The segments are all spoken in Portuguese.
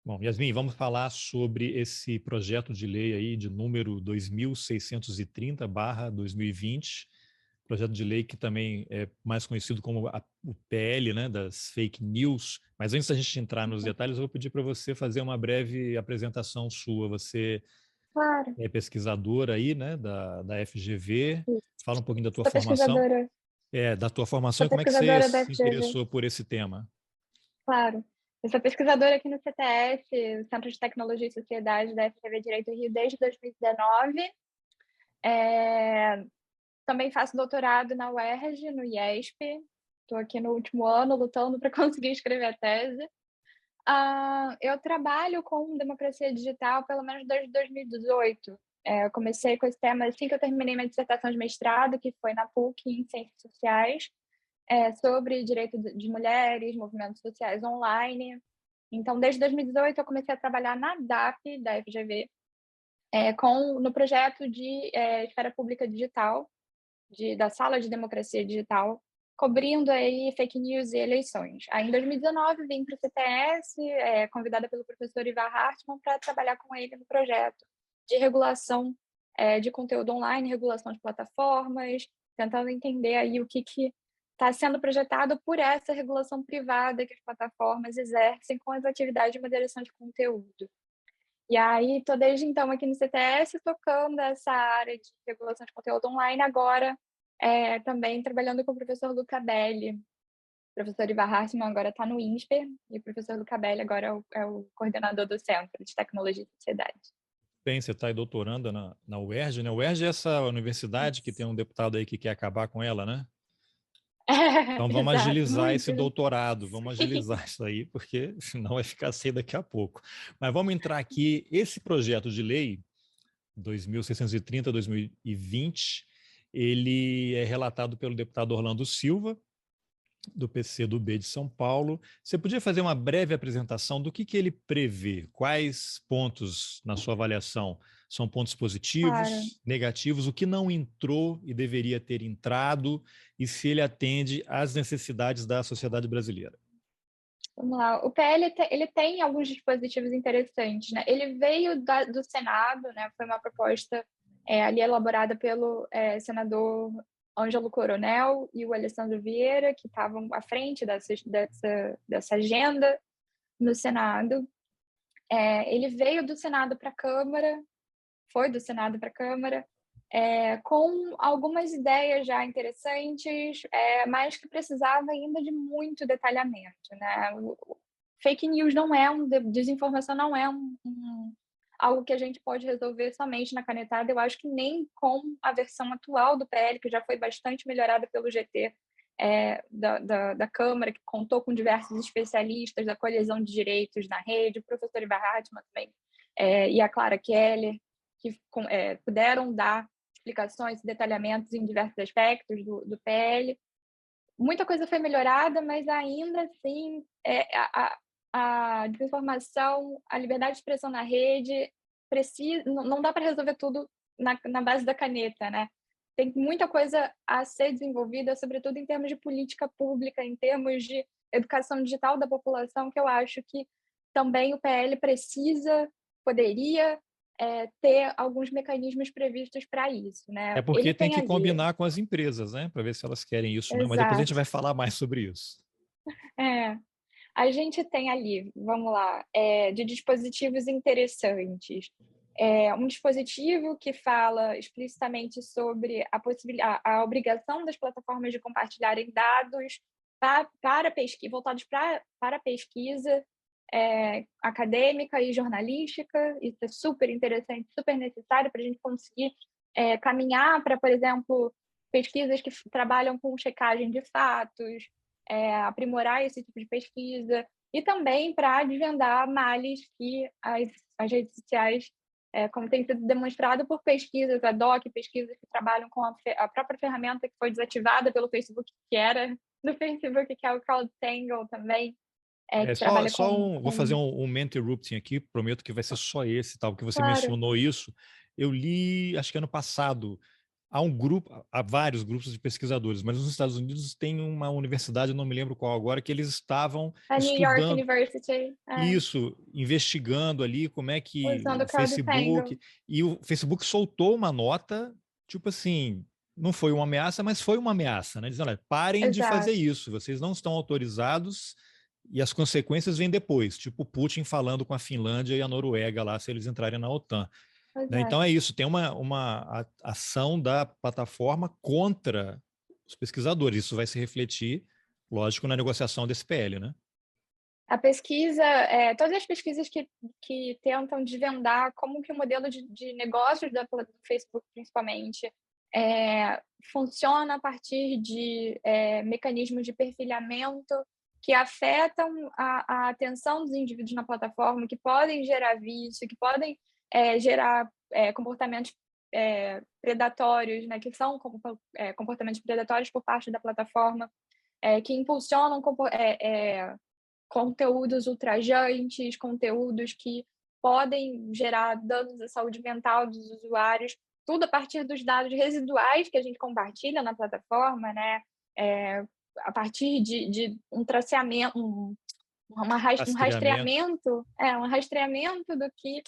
Bom, Yasmin, vamos falar sobre esse projeto de lei aí de número 2630/2020, projeto de lei que também é mais conhecido como o PL, né, das fake news. Mas antes da gente entrar nos detalhes, eu vou pedir para você fazer uma breve apresentação sua. Você Claro, é pesquisadora aí, né, da FGV. isso. Fala um pouquinho da tua Sou formação. pesquisadora, Da tua formação sou e como é que você pesquisadora da se FGV, interessou por esse tema. claro. Eu sou pesquisadora aqui no CTS, o Centro de Tecnologia e Sociedade da FGV Direito Rio, desde 2019. Eh, Também faço doutorado na UERJ, no IESP. Estou aqui no último ano lutando para conseguir escrever a tese. Eu trabalho com democracia digital pelo menos desde 2018. Eu comecei com esse tema assim que eu terminei minha dissertação de mestrado, que foi na PUC, em Ciências Sociais, sobre direito de mulheres, movimentos sociais online. Então, desde 2018, eu comecei a trabalhar na DAP, da FGV, no projeto de esfera pública digital, da Sala de Democracia Digital, cobrindo aí fake news e eleições. Aí, em 2019, vim para o CTS, convidada pelo professor Ivar Hartmann para trabalhar com ele no projeto de regulação de conteúdo online, regulação de plataformas, tentando entender aí o que está sendo projetado por essa regulação privada que as plataformas exercem com as atividades de moderação de conteúdo. E aí, estou desde então aqui no CTS tocando essa área de regulação de conteúdo online, agora também trabalhando com o professor Luca Belli. O professor Ivar Hartmann agora está no INSPER, e o professor Luca Belli agora é o coordenador do Centro de Tecnologia e Sociedade. Bem, você está aí doutorando na UERJ, né? A UERJ é essa universidade que tem Isso. um deputado aí que quer acabar com ela, né? Então vamos Exato, agilizar muito. esse doutorado, vamos Sim. agilizar isso aí, porque senão vai ficar sem daqui a pouco. Mas vamos entrar aqui, esse projeto de lei 2630/2020, ele é relatado pelo deputado Orlando Silva, do PCdoB de São Paulo. Você podia fazer uma breve apresentação do que ele prevê? Quais pontos, na sua avaliação, são pontos Claro. positivos, negativos, o que não entrou e deveria ter entrado, e se ele atende às necessidades da sociedade brasileira? Vamos lá. O PL ele tem alguns dispositivos interessantes, né? Ele veio do Senado, né? Foi uma proposta ali elaborada pelo senador Ângelo Coronel e o Alessandro Vieira, que estavam à frente dessa agenda no Senado. Ele veio do Senado para a Câmara, foi do Senado para a Câmara, com algumas ideias já interessantes, mas que precisava ainda de muito detalhamento, né? Fake news não é desinformação não é algo que a gente pode resolver somente na canetada. Eu acho que nem com a versão atual do PL, que já foi bastante melhorada pelo GT da Câmara, que contou com diversos especialistas da colisão de direitos na rede, o professor Ivar Hartmann também, e a Clara Keller, que puderam dar explicações e detalhamentos em diversos aspectos do PL. Muita coisa foi melhorada, mas ainda assim a desinformação, a liberdade de expressão na rede precisa, não dá para resolver tudo na base da caneta, né? Tem muita coisa a ser desenvolvida, sobretudo em termos de política pública, em termos de educação digital da população, que eu acho que também o PL poderia ter alguns mecanismos previstos para isso, É né? porque Ele tem tem que ali, combinar com as empresas, né, para ver se elas querem isso, não. Mas depois a gente exato, vai falar mais sobre isso. é. A gente tem ali, vamos lá, de dispositivos interessantes. Um dispositivo que fala explicitamente sobre a obrigação das plataformas de compartilharem dados para pesquisa, voltados para pesquisa acadêmica e jornalística. Isso é super interessante, super necessário para a gente conseguir caminhar para, por exemplo, pesquisas que trabalham com checagem de fatos, aprimorar esse tipo de pesquisa, e também para desvendar males que as redes sociais, como tem sido demonstrado por pesquisas ad hoc, pesquisas que trabalham com a própria ferramenta que foi desativada pelo Facebook, que era do Facebook, que é o CrowdTangle também, É que trabalha vou fazer com... um mental interrupting aqui, prometo que vai ser só esse, tal, que você Claro, mencionou isso. Eu li, acho que ano passado, há um grupo, há vários grupos de pesquisadores, mas nos Estados Unidos tem uma universidade, eu não me lembro qual agora, que eles estavam A New York estudando University, isso, investigando ali como é que usando o o CrowdTangle. Facebook, e o Facebook soltou uma nota, tipo assim, não foi uma ameaça, mas foi uma ameaça, né? Dizendo, olha, parem de fazer Exato. isso, vocês não estão autorizados e as consequências vêm depois, tipo Putin falando com a Finlândia e a Noruega lá, se eles entrarem na OTAN. Né? Então Exato. é isso, tem uma ação da plataforma contra os pesquisadores. Isso vai se refletir, lógico, na negociação desse PL, né? A pesquisa, todas as pesquisas que tentam desvendar como que o modelo de negócios do Facebook, principalmente, funciona a partir de mecanismos de perfilhamento que afetam a atenção dos indivíduos na plataforma, que podem gerar vício, que podem gerar comportamentos predatórios, né, que são comportamentos predatórios por parte da plataforma, que impulsionam conteúdos ultrajantes, conteúdos que podem gerar danos à saúde mental dos usuários, tudo a partir dos dados residuais que a gente compartilha na plataforma, né? A partir de um traceamento, um Rastreamento. rastreamento do que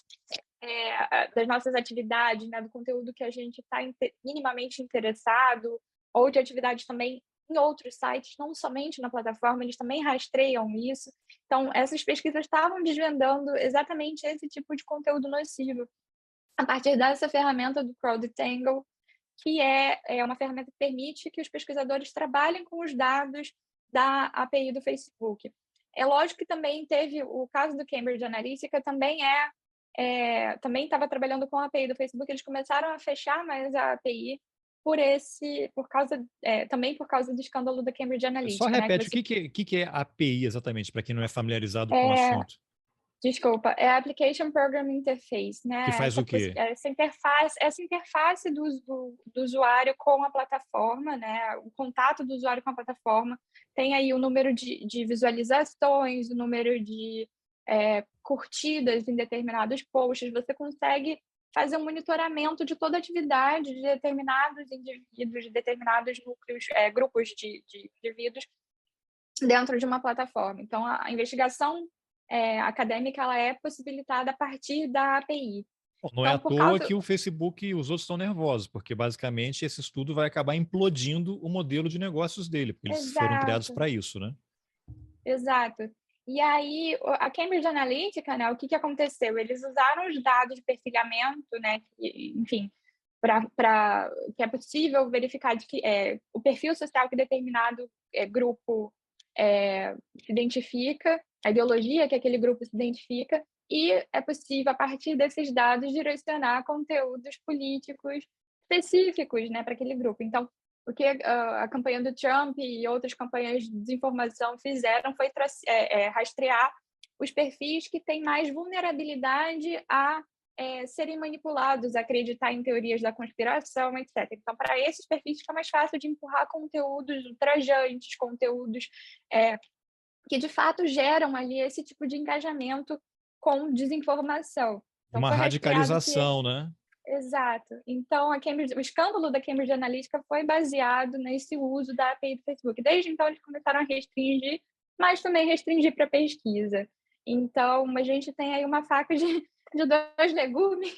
das nossas atividades, né? Do conteúdo que a gente está minimamente interessado, ou de atividades também em outros sites, não somente na plataforma, eles também rastreiam isso. Então, essas pesquisas estavam desvendando exatamente esse tipo de conteúdo nocivo a partir dessa ferramenta do CrowdTangle, que é uma ferramenta que permite que os pesquisadores trabalhem com os dados da API do Facebook. É lógico que também teve o caso do Cambridge Analytica, também estava trabalhando com a API do Facebook, eles começaram a fechar mais a API também por causa do escândalo da Cambridge Só Analytica, né? repete que é API exatamente, para quem não é familiarizado com o É, assunto. Desculpa, é a Application Programming Interface, Que né? faz o quê? Essa interface do usuário com a plataforma, né? O contato do usuário com a plataforma. Tem aí o número de visualizações, o número de curtidas em determinados posts. Você consegue fazer um monitoramento de toda a atividade de determinados indivíduos, de determinados núcleos, grupos de indivíduos dentro de uma plataforma. Então, a investigação acadêmica ela é possibilitada a partir da API. Bom, não é à Então, por toa causa... que o Facebook e os outros estão nervosos, porque basicamente esse estudo vai acabar implodindo o modelo de negócios dele, porque eles foram criados Exato, para isso, né? exato. E aí, a Cambridge Analytica, né, o que aconteceu? Eles usaram os dados de perfilhamento, né, enfim, que é possível verificar o perfil social que determinado grupo se identifica, a ideologia que aquele grupo se identifica, e é possível, a partir desses dados, direcionar conteúdos políticos específicos, né, para aquele grupo. Então, o que a campanha do Trump e outras campanhas de desinformação fizeram foi rastrear os perfis que têm mais vulnerabilidade a serem manipulados, a acreditar em teorias da conspiração, etc. Então, para esses perfis fica mais fácil de empurrar conteúdos ultrajantes, conteúdos que de fato geram ali esse tipo de engajamento com desinformação. Então, Uma foi rastreado que... radicalização, né? Exato. Então, o escândalo da Cambridge Analytica foi baseado nesse uso da API do Facebook. Desde então, eles começaram a restringir, mas também restringir para pesquisa. Então, a gente tem aí uma faca de dois legumes,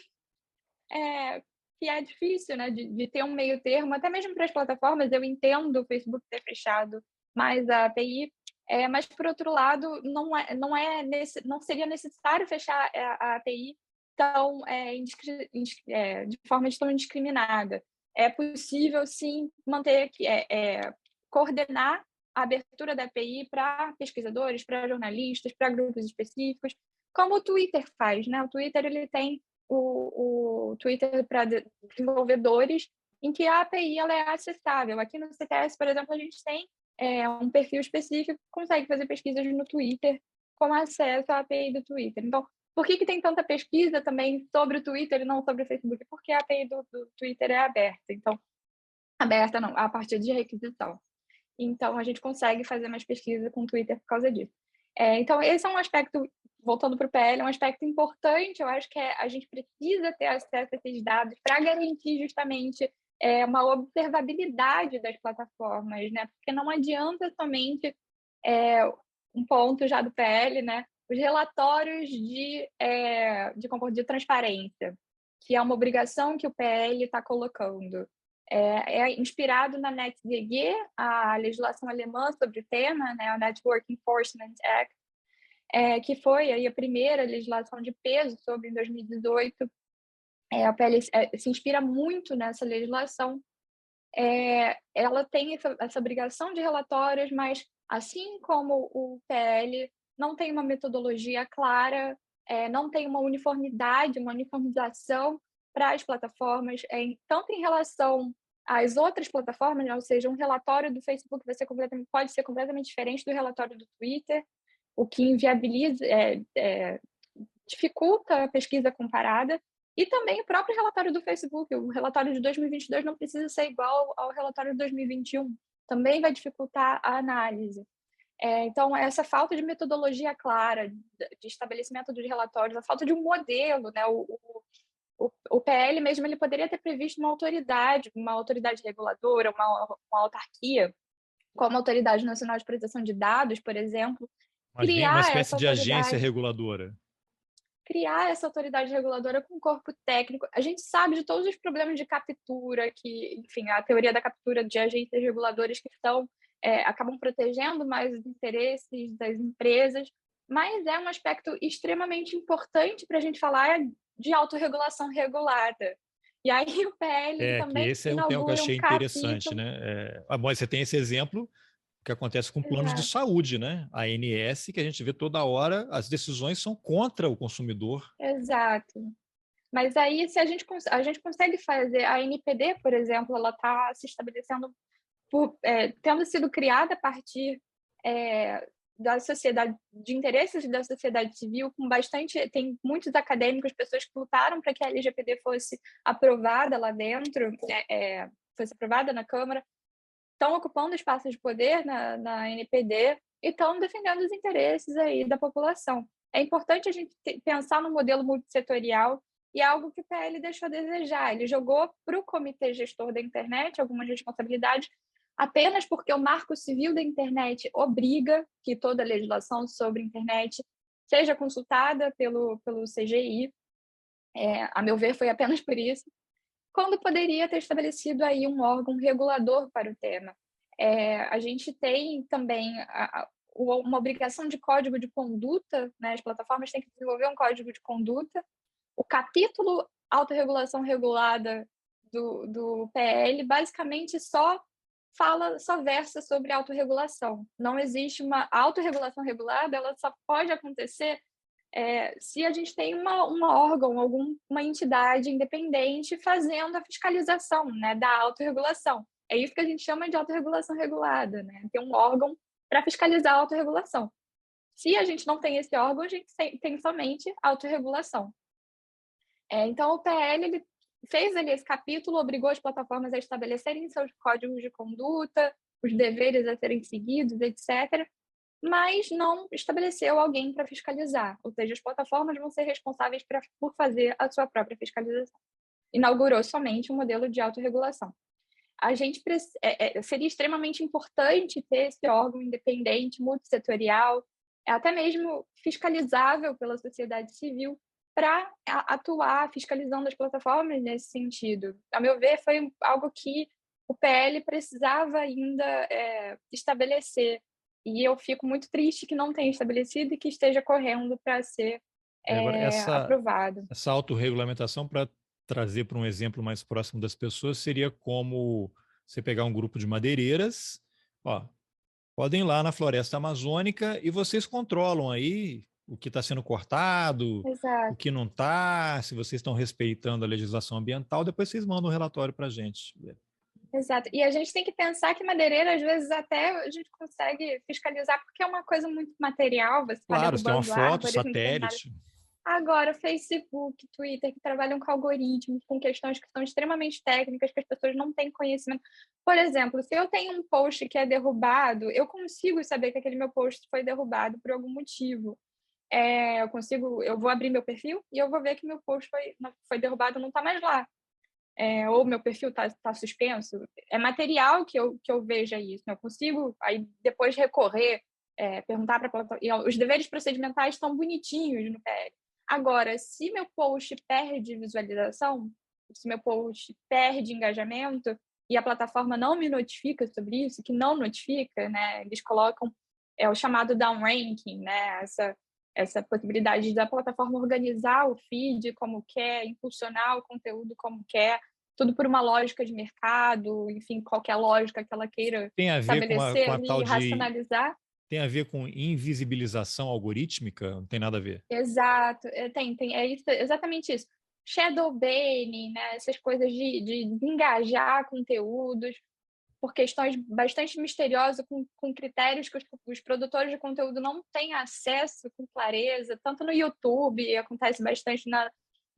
que é difícil, né, de ter um meio termo, até mesmo para as plataformas. Eu entendo o Facebook ter fechado mais a API, mas, por outro lado, não seria necessário fechar a API de forma tão indiscriminada. É possível, sim, coordenar a abertura da API para pesquisadores, para jornalistas, para grupos específicos, como o Twitter faz, né? O Twitter ele tem o Twitter para desenvolvedores, em que a API ela é acessível. Aqui no CTS, por exemplo, a gente tem um perfil específico que consegue fazer pesquisas no Twitter com acesso à API do Twitter. Então, por que tem tanta pesquisa também sobre o Twitter e não sobre o Facebook? Porque a API do Twitter é aberta. Então, aberta não, a partir de requisição. Então, a gente consegue fazer mais pesquisa com o Twitter por causa disso. Então, esse é um aspecto, voltando para o PL, é um aspecto importante. Eu acho que a gente precisa ter acesso a esses dados para garantir justamente uma observabilidade das plataformas, né? Porque não adianta somente um ponto já do PL, né? Os relatórios de transparência, que é uma obrigação que o PL está colocando. É inspirado na NetzDG, a legislação alemã sobre o tema, né? O Network Enforcement Act, que foi aí a primeira legislação de peso sobre em 2018. A PL se inspira muito nessa legislação. Ela tem essa obrigação de relatórios, mas, assim como o PL, não tem uma metodologia clara, não tem uma uniformização para as plataformas, tanto em relação às outras plataformas, né? Ou seja, um relatório do Facebook pode ser completamente diferente do relatório do Twitter, o que inviabiliza, dificulta a pesquisa comparada. E também o próprio relatório do Facebook, o relatório de 2022 não precisa ser igual ao relatório de 2021, também vai dificultar a análise. Então, essa falta de metodologia clara, de estabelecimento de relatórios, a falta de um modelo, né? O PL mesmo, ele poderia ter previsto uma autoridade reguladora, uma autarquia, como a Autoridade Nacional de Proteção de Dados, por exemplo, Imagine uma criar espécie essa de agência autoridade reguladora. Reguladora com corpo técnico. A gente sabe de todos os problemas de captura, que, enfim, a teoria da captura de agências reguladoras que acabam protegendo mais os interesses das empresas, mas é um aspecto extremamente importante para a gente falar de autorregulação regulada. E aí o PL Que também esse é um tema que eu inaugura um achei interessante, capítulo. né? Bom, você tem esse exemplo que acontece com planos de Exato, saúde, né? A ANS, que a gente vê toda hora, as decisões são contra o consumidor. exato. Mas aí, se a gente consegue fazer, a NPD, por exemplo, ela está se estabelecendo tendo sido criada a partir da sociedade, de interesses da sociedade civil, tem muitos acadêmicos, pessoas que lutaram para que a LGPD fosse aprovada lá dentro, fosse aprovada na Câmara, estão ocupando espaços de poder na NPD e estão defendendo os interesses aí da população. É importante a gente pensar no modelo multissetorial, e é algo que o PL deixou a desejar. Ele jogou para o Comitê Gestor da Internet algumas responsabilidades, apenas porque o Marco Civil da Internet obriga que toda a legislação sobre internet seja consultada pelo CGI. A meu ver, foi apenas por isso, quando poderia ter estabelecido aí um órgão regulador para o tema. A gente tem também uma obrigação de código de conduta, né? As plataformas têm que desenvolver um código de conduta. O capítulo autorregulação regulada do PL basicamente só versa sobre autorregulação. Não existe uma autorregulação regulada, ela só pode acontecer se a gente tem um órgão, uma entidade independente fazendo a fiscalização, né, da autorregulação. É isso que a gente chama de autorregulação regulada, né? Ter um órgão para fiscalizar a autorregulação. Se a gente não tem esse órgão, a gente tem somente autorregulação. Então, o PL ele fez ali esse capítulo, obrigou as plataformas a estabelecerem seus códigos de conduta, os deveres a serem seguidos, etc., mas não estabeleceu alguém para fiscalizar, ou seja, as plataformas vão ser responsáveis por fazer a sua própria fiscalização. Inaugurou somente um modelo de autorregulação. Seria extremamente importante ter esse órgão independente, multissetorial, até mesmo fiscalizável pela sociedade civil, para atuar fiscalizando as plataformas nesse sentido. A meu ver, foi algo que o PL precisava ainda estabelecer, e eu fico muito triste que não tenha estabelecido e que esteja correndo para ser Agora, aprovado. essa autorregulamentação, para trazer para um exemplo mais próximo das pessoas, seria como você pegar um grupo de madeireiras, ó, podem ir lá na floresta amazônica e vocês controlam aí o que está sendo cortado, o Exato. que não está, se vocês estão respeitando a legislação ambiental, depois vocês mandam um relatório para a gente. Exato. E a gente tem que pensar que madeireira, às vezes, até a gente consegue fiscalizar, porque é uma coisa muito material, você está Claro, você tem uma derrubando foto, árvores em determinada. satélite. Agora, Facebook, Twitter, que trabalham com algoritmos, com questões que são extremamente técnicas, que as pessoas não têm conhecimento. Por exemplo, se eu tenho um post que é derrubado, eu consigo saber que aquele meu post foi derrubado por algum motivo. Eu vou abrir meu perfil e eu vou ver que meu post foi derrubado, não está mais lá. ou meu perfil está suspenso, é material que eu veja isso, né? Eu consigo aí depois recorrer, perguntar para a plataforma. Os deveres procedimentais estão bonitinhos no PL. Agora, se meu post perde visualização, se meu post perde engajamento e a plataforma não me notifica sobre isso, que não notifica, né? Eles colocam o chamado downranking, né? Essa possibilidade da plataforma organizar o feed como quer, impulsionar o conteúdo como quer, tudo por uma lógica de mercado, enfim, qualquer lógica que ela queira Tem a ver estabelecer com a ali, tal de... racionalizar. Tem a ver com invisibilização algorítmica? Não tem nada a ver. Exato, é isso, exatamente isso. Shadow banning, né, essas coisas de engajar conteúdos por questões bastante misteriosas, com critérios que os produtores de conteúdo não têm acesso com clareza, tanto no YouTube, acontece bastante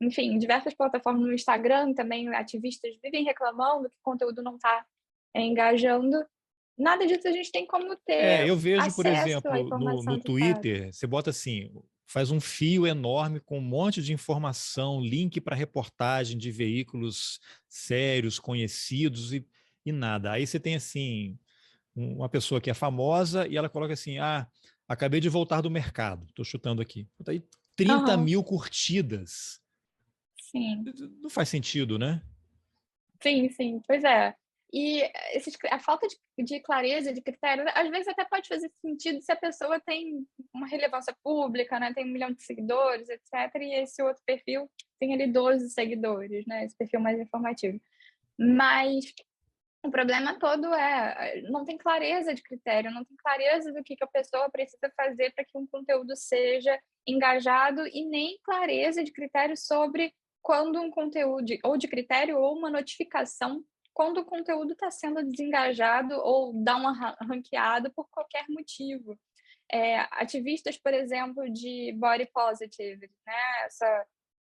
enfim, em diversas plataformas, no Instagram também, ativistas vivem reclamando que o conteúdo não está engajando. Nada disso a gente tem como ter Eu vejo, por acesso à exemplo, informação no de fato. Twitter, você bota assim, faz um fio enorme com um monte de informação, link para reportagem de veículos sérios, conhecidos e nada. Aí você tem assim, uma pessoa que é famosa e ela coloca assim, acabei de voltar do mercado, estou chutando aqui. Aí 30 Aham, mil curtidas. sim. Não faz sentido, né? Sim, sim, pois é. E a falta de clareza, de critério, às vezes até pode fazer sentido se a pessoa tem uma relevância pública, né? Tem 1 milhão de seguidores, etc. E esse outro perfil tem ali 12 seguidores, né? Esse perfil mais informativo. Mas o problema todo não tem clareza de critério, não tem clareza do que a pessoa precisa fazer para que um conteúdo seja engajado e nem clareza de critério sobre quando um conteúdo, ou de critério ou uma notificação, quando o conteúdo está sendo desengajado ou dá uma ranqueada por qualquer motivo. Ativistas, por exemplo, de body positive, né?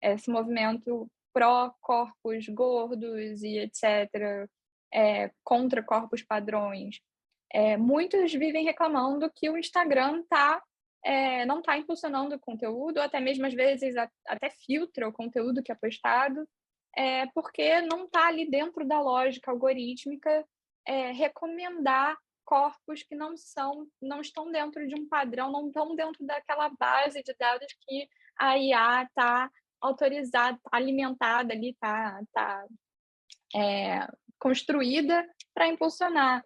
Esse movimento pró-corpos gordos e etc., contra corpos padrões. Muitos vivem reclamando que o Instagram não está impulsionando o conteúdo, ou até mesmo às vezes até filtra o conteúdo que é postado, porque não está ali dentro da lógica algorítmica recomendar corpos que não estão dentro de um padrão, não estão dentro daquela base de dados que a IA está autorizada, tá alimentada ali, tá construída para impulsionar.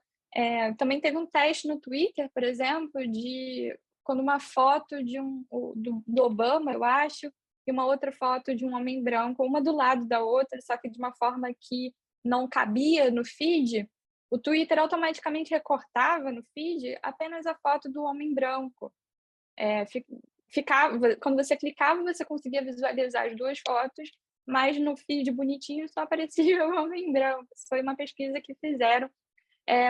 Também teve um teste no Twitter, por exemplo, de quando uma foto do Obama, eu acho, e uma outra foto de um homem branco, uma do lado da outra, só que de uma forma que não cabia no feed, o Twitter automaticamente recortava no feed apenas a foto do homem branco. Quando você clicava, você conseguia visualizar as duas fotos, mas no feed bonitinho só aparecia o homem branco. Isso foi uma pesquisa que fizeram,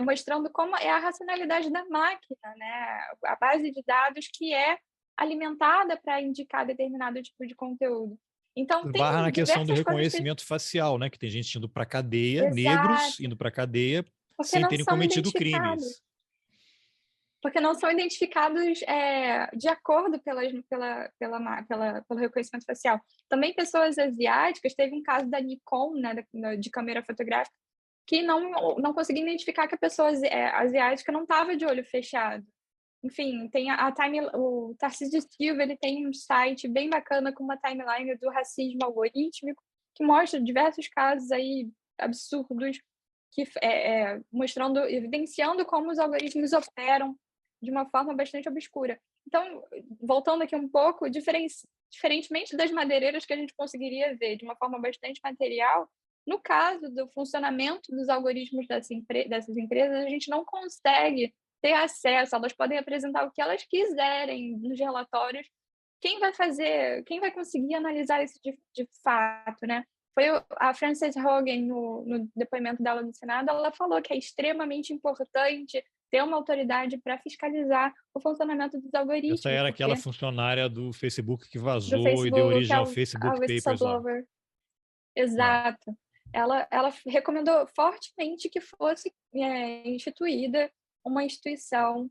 mostrando como é a racionalidade da máquina, né? A base de dados que é alimentada para indicar determinado tipo de conteúdo. Então, Barra tem na questão do diversas coisas reconhecimento facial, né? Que tem gente indo para cadeia, negros exato, indo para cadeia porque sem não terem são cometido identificados. crimes. Porque não são identificados de acordo pelo reconhecimento facial. Também pessoas asiáticas, teve um caso da Nikon, né, de câmera fotográfica, que não conseguia identificar que a pessoa asiática não estava de olho fechado. Enfim, tem o Tarcísio Silva, ele tem um site bem bacana com uma timeline do racismo algorítmico, que mostra diversos casos aí absurdos, mostrando, evidenciando como os algoritmos operam de uma forma bastante obscura. Então, voltando aqui um pouco, diferentemente das madeireiras que a gente conseguiria ver de uma forma bastante material, no caso do funcionamento dos algoritmos dessas empresas, a gente não consegue ter acesso, elas podem apresentar o que elas quiserem nos relatórios. Quem vai conseguir analisar isso de fato, né? Foi a Frances Hogan, no depoimento dela no Senado, ela falou que é extremamente importante ter uma autoridade para fiscalizar o funcionamento dos Essa algoritmos, era aquela porque funcionária do Facebook que do vazou e deu Facebook, origem ao a Facebook Papers lá. whistleblower. É. Exato. Ela recomendou fortemente que fosse instituída uma instituição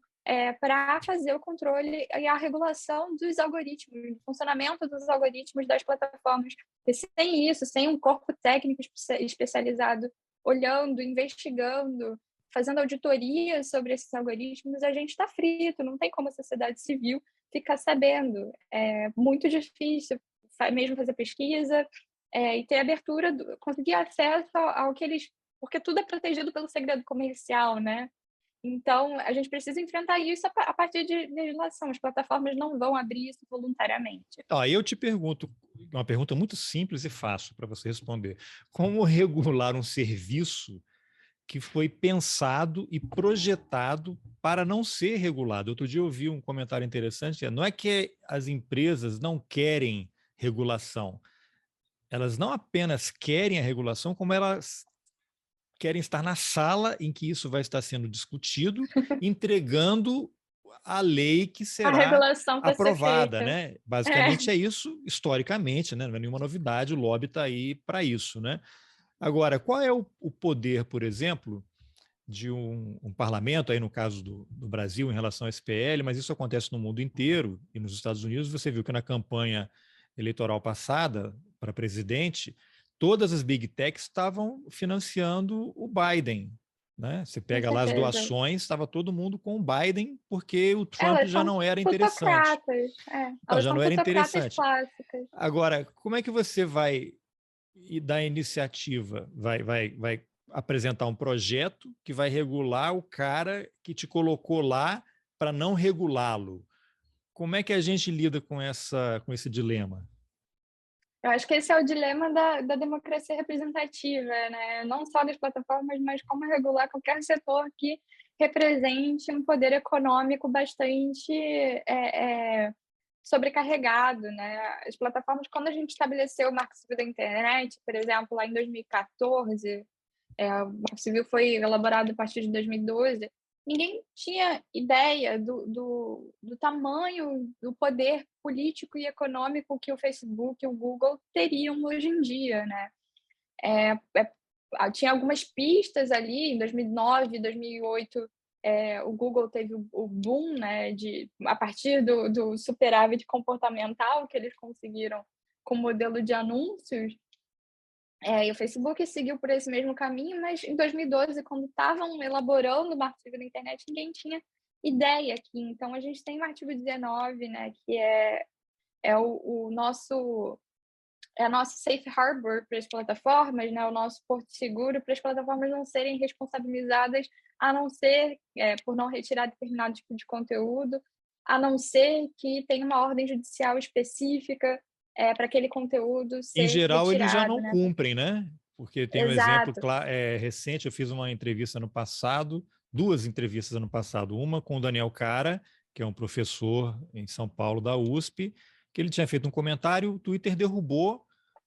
para fazer o controle e a regulação dos algoritmos, o funcionamento dos algoritmos das plataformas, E sem isso, sem um corpo técnico especializado olhando, investigando, fazendo auditoria sobre esses algoritmos, a gente está frito, não tem como a sociedade civil ficar sabendo. É muito difícil mesmo fazer pesquisa e ter abertura, conseguir acesso ao que eles... Porque tudo é protegido pelo segredo comercial, né? Então, a gente precisa enfrentar isso a partir de legislação. As plataformas não vão abrir isso voluntariamente. Aí eu te pergunto, uma pergunta muito simples e fácil para você responder. Como regular um serviço que foi pensado e projetado para não ser regulado? Outro dia eu vi um comentário interessante, não é que as empresas não querem regulação, elas não apenas querem a regulação, como elas querem estar na sala em que isso vai estar sendo discutido, entregando a lei que A será regulação para ser aprovada, feita. né? Basicamente é isso historicamente, né? Não é nenhuma novidade, o lobby está aí para isso, né? Agora, qual é o poder, por exemplo, de um parlamento, aí no caso do Brasil, em relação ao SPL, mas isso acontece no mundo inteiro, e nos Estados Unidos você viu que na campanha eleitoral passada para presidente, todas as big techs estavam financiando o Biden. Né? Você Com pega lá as certeza. doações, estava todo mundo com o Biden, porque o Trump Elas já são não era interessante. plutocratas. Não, Elas já são não era plutocratas interessante. clássicas. Agora, como é que você vai dar iniciativa? Vai apresentar um projeto que vai regular o cara que te colocou lá para não regulá-lo. Como é que a gente lida com esse dilema? Eu acho que esse é o dilema da democracia representativa, né? Não só das plataformas, mas como regular qualquer setor que represente um poder econômico bastante sobrecarregado, né? As plataformas, quando a gente estabeleceu o Marco Civil da Internet, por exemplo, lá em 2014, o Marco Civil foi elaborado a partir de 2012, ninguém tinha ideia do tamanho do poder político e econômico que o Facebook e o Google teriam hoje em dia, né? Tinha algumas pistas ali, em 2009, 2008, o Google teve o boom, né, a partir do superávit comportamental que eles conseguiram com o modelo de anúncios, e o Facebook seguiu por esse mesmo caminho, mas em 2012, quando estavam elaborando o Marco Civil da Internet, ninguém tinha ideia aqui. Então, a gente tem o artigo 19, né, que é o nosso a nossa safe harbor para as plataformas, né, o nosso porto seguro para as plataformas não serem responsabilizadas, a não ser por não retirar determinado tipo de conteúdo, a não ser que tenha uma ordem judicial específica para aquele conteúdo Em ser geral, eles já retirado, não né? cumprem, né? Porque tem um exemplo Exato. recente, eu fiz uma entrevista no passado, duas entrevistas ano passado, uma com o Daniel Cara, que é um professor em São Paulo da USP, que ele tinha feito um comentário, o Twitter derrubou,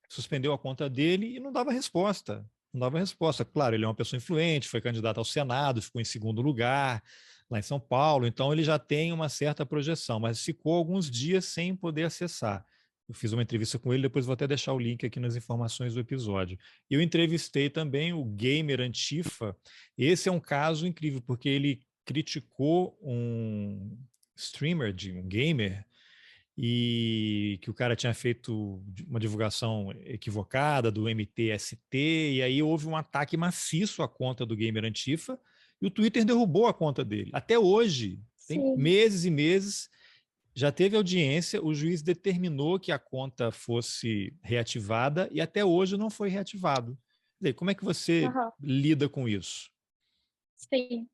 suspendeu a conta dele e não dava resposta. Não dava resposta. Claro, ele é uma pessoa influente, foi candidato ao Senado, ficou em segundo lugar lá em São Paulo, então ele já tem uma certa projeção, mas ficou alguns dias sem poder acessar. Eu fiz uma entrevista com ele, depois vou até deixar o link aqui nas informações do episódio. Eu entrevistei também o Gamer Antifa. Esse é um caso incrível, porque ele criticou um streamer, um gamer, e que o cara tinha feito uma divulgação equivocada do MTST, e aí houve um ataque maciço à conta do Gamer Antifa, e o Twitter derrubou a conta dele. Até hoje, tem Sim. meses e meses, já teve audiência, o juiz determinou que a conta fosse reativada e até hoje não foi reativado. Como é que você Uhum. lida com isso? Sim.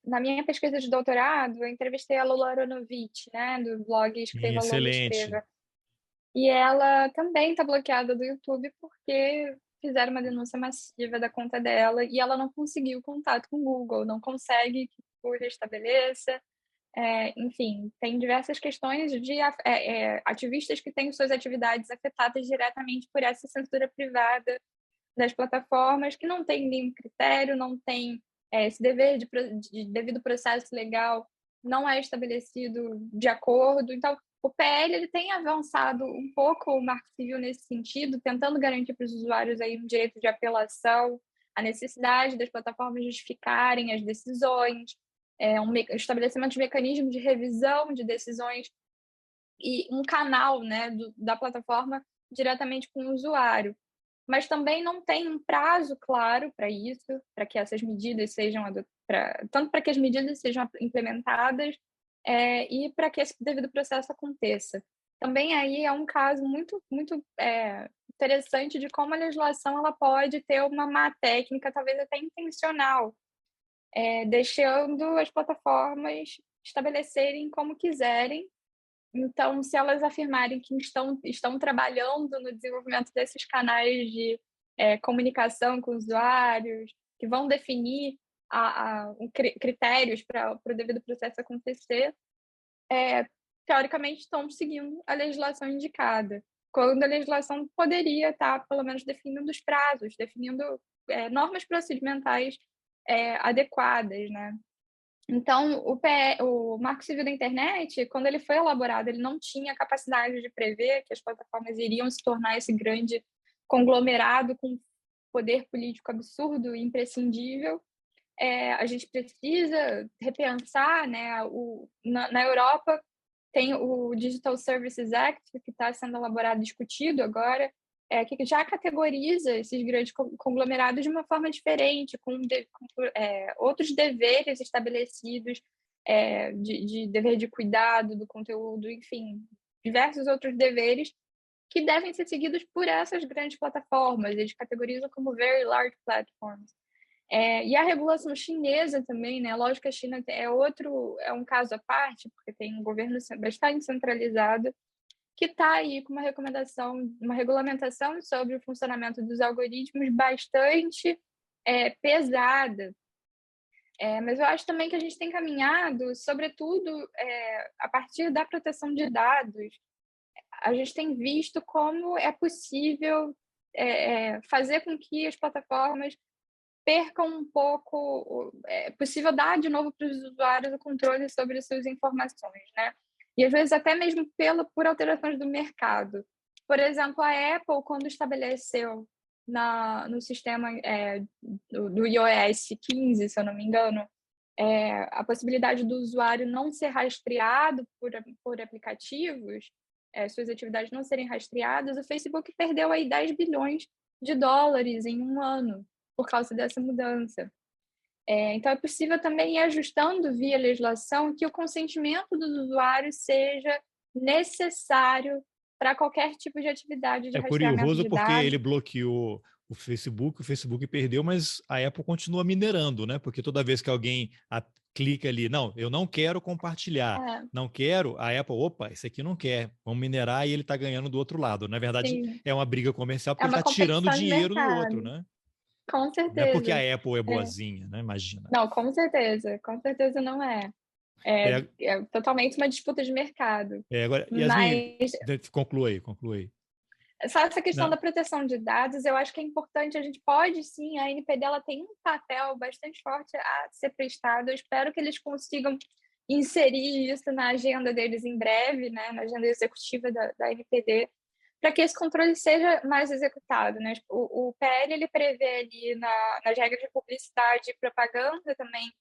Na minha pesquisa de doutorado, eu entrevistei a Lula Aronovitch, né, do blog Sim, Escreva Lola excelente. Escreva. E ela também está bloqueada do YouTube porque fizeram uma denúncia massiva da conta dela e ela não conseguiu contato com o Google, não consegue que o Google restabeleça. Enfim, tem diversas questões de ativistas que têm suas atividades afetadas diretamente por essa censura privada das plataformas, que não tem nenhum critério, não tem esse dever de devido processo legal, não é estabelecido de acordo. Então, o PL ele tem avançado um pouco o Marco Civil nesse sentido, tentando garantir para os usuários aí um direito de apelação, a necessidade das plataformas justificarem as decisões, estabelecimento de mecanismos de revisão de decisões e um canal, né, da plataforma diretamente com o usuário. Mas também não tem um prazo claro para isso, para que essas medidas sejam tanto para que as medidas sejam implementadas e para que esse devido processo aconteça. Também aí é um caso muito interessante de como a legislação ela pode ter uma má técnica, talvez até intencional, deixando as plataformas estabelecerem como quiserem. Então, se elas afirmarem que estão trabalhando no desenvolvimento desses canais de comunicação com usuários, que vão definir critérios para o devido processo acontecer, teoricamente estão seguindo a legislação indicada, quando a legislação poderia estar, pelo menos, definindo os prazos, definindo normas procedimentais adequadas, né? Então, o Marco Civil da Internet, quando ele foi elaborado, ele não tinha capacidade de prever que as plataformas iriam se tornar esse grande conglomerado com poder político absurdo e imprescindível. A gente precisa repensar, né? Na Europa tem o Digital Services Act, que está sendo elaborado e discutido agora, que já categoriza esses grandes conglomerados de uma forma diferente, com outros deveres estabelecidos, de dever de cuidado do conteúdo, enfim, diversos outros deveres que devem ser seguidos por essas grandes plataformas. Eles categorizam como very large platforms. E a regulação chinesa também, né? Lógico que a China é um caso à parte, porque tem um governo bastante centralizado, que está aí com uma regulamentação sobre o funcionamento dos algoritmos bastante pesada. Mas eu acho também que a gente tem caminhado, sobretudo, a partir da proteção de dados. A gente tem visto como é possível fazer com que as plataformas percam um pouco, é possível dar de novo para os usuários o controle sobre as suas informações, né? E às vezes até mesmo por alterações do mercado. Por exemplo, a Apple, quando estabeleceu no sistema do iOS 15, se eu não me engano, a possibilidade do usuário não ser rastreado por aplicativos, suas atividades não serem rastreadas, o Facebook perdeu aí 10 bilhões de dólares em um ano por causa dessa mudança. Então, é possível também ir ajustando via legislação que o consentimento dos usuários seja necessário para qualquer tipo de atividade de É rastreamento curioso de porque dados. ele bloqueou o Facebook perdeu, mas a Apple continua minerando, né? Porque toda vez que alguém clica ali, não, eu não quero compartilhar, não quero, a Apple, opa, esse aqui não quer, vamos minerar e ele está ganhando do outro lado. Na verdade, Sim, é uma briga comercial porque é ele uma está tirando competição de dinheiro do outro, mercado, né? com Não é porque certeza. a Apple é boazinha, né? Imagina. Não, com certeza não é. É totalmente uma disputa de mercado. Agora, Yasmin, Mas conclua aí. só essa questão da Não, proteção de dados, eu acho que é importante, a gente pode sim, a NPD ela tem um papel bastante forte a ser prestado, eu espero que eles consigam inserir isso na agenda deles em breve, né, na agenda executiva da NPD, para que esse controle seja mais executado, né? O PL ele prevê ali nas regras de publicidade e propaganda também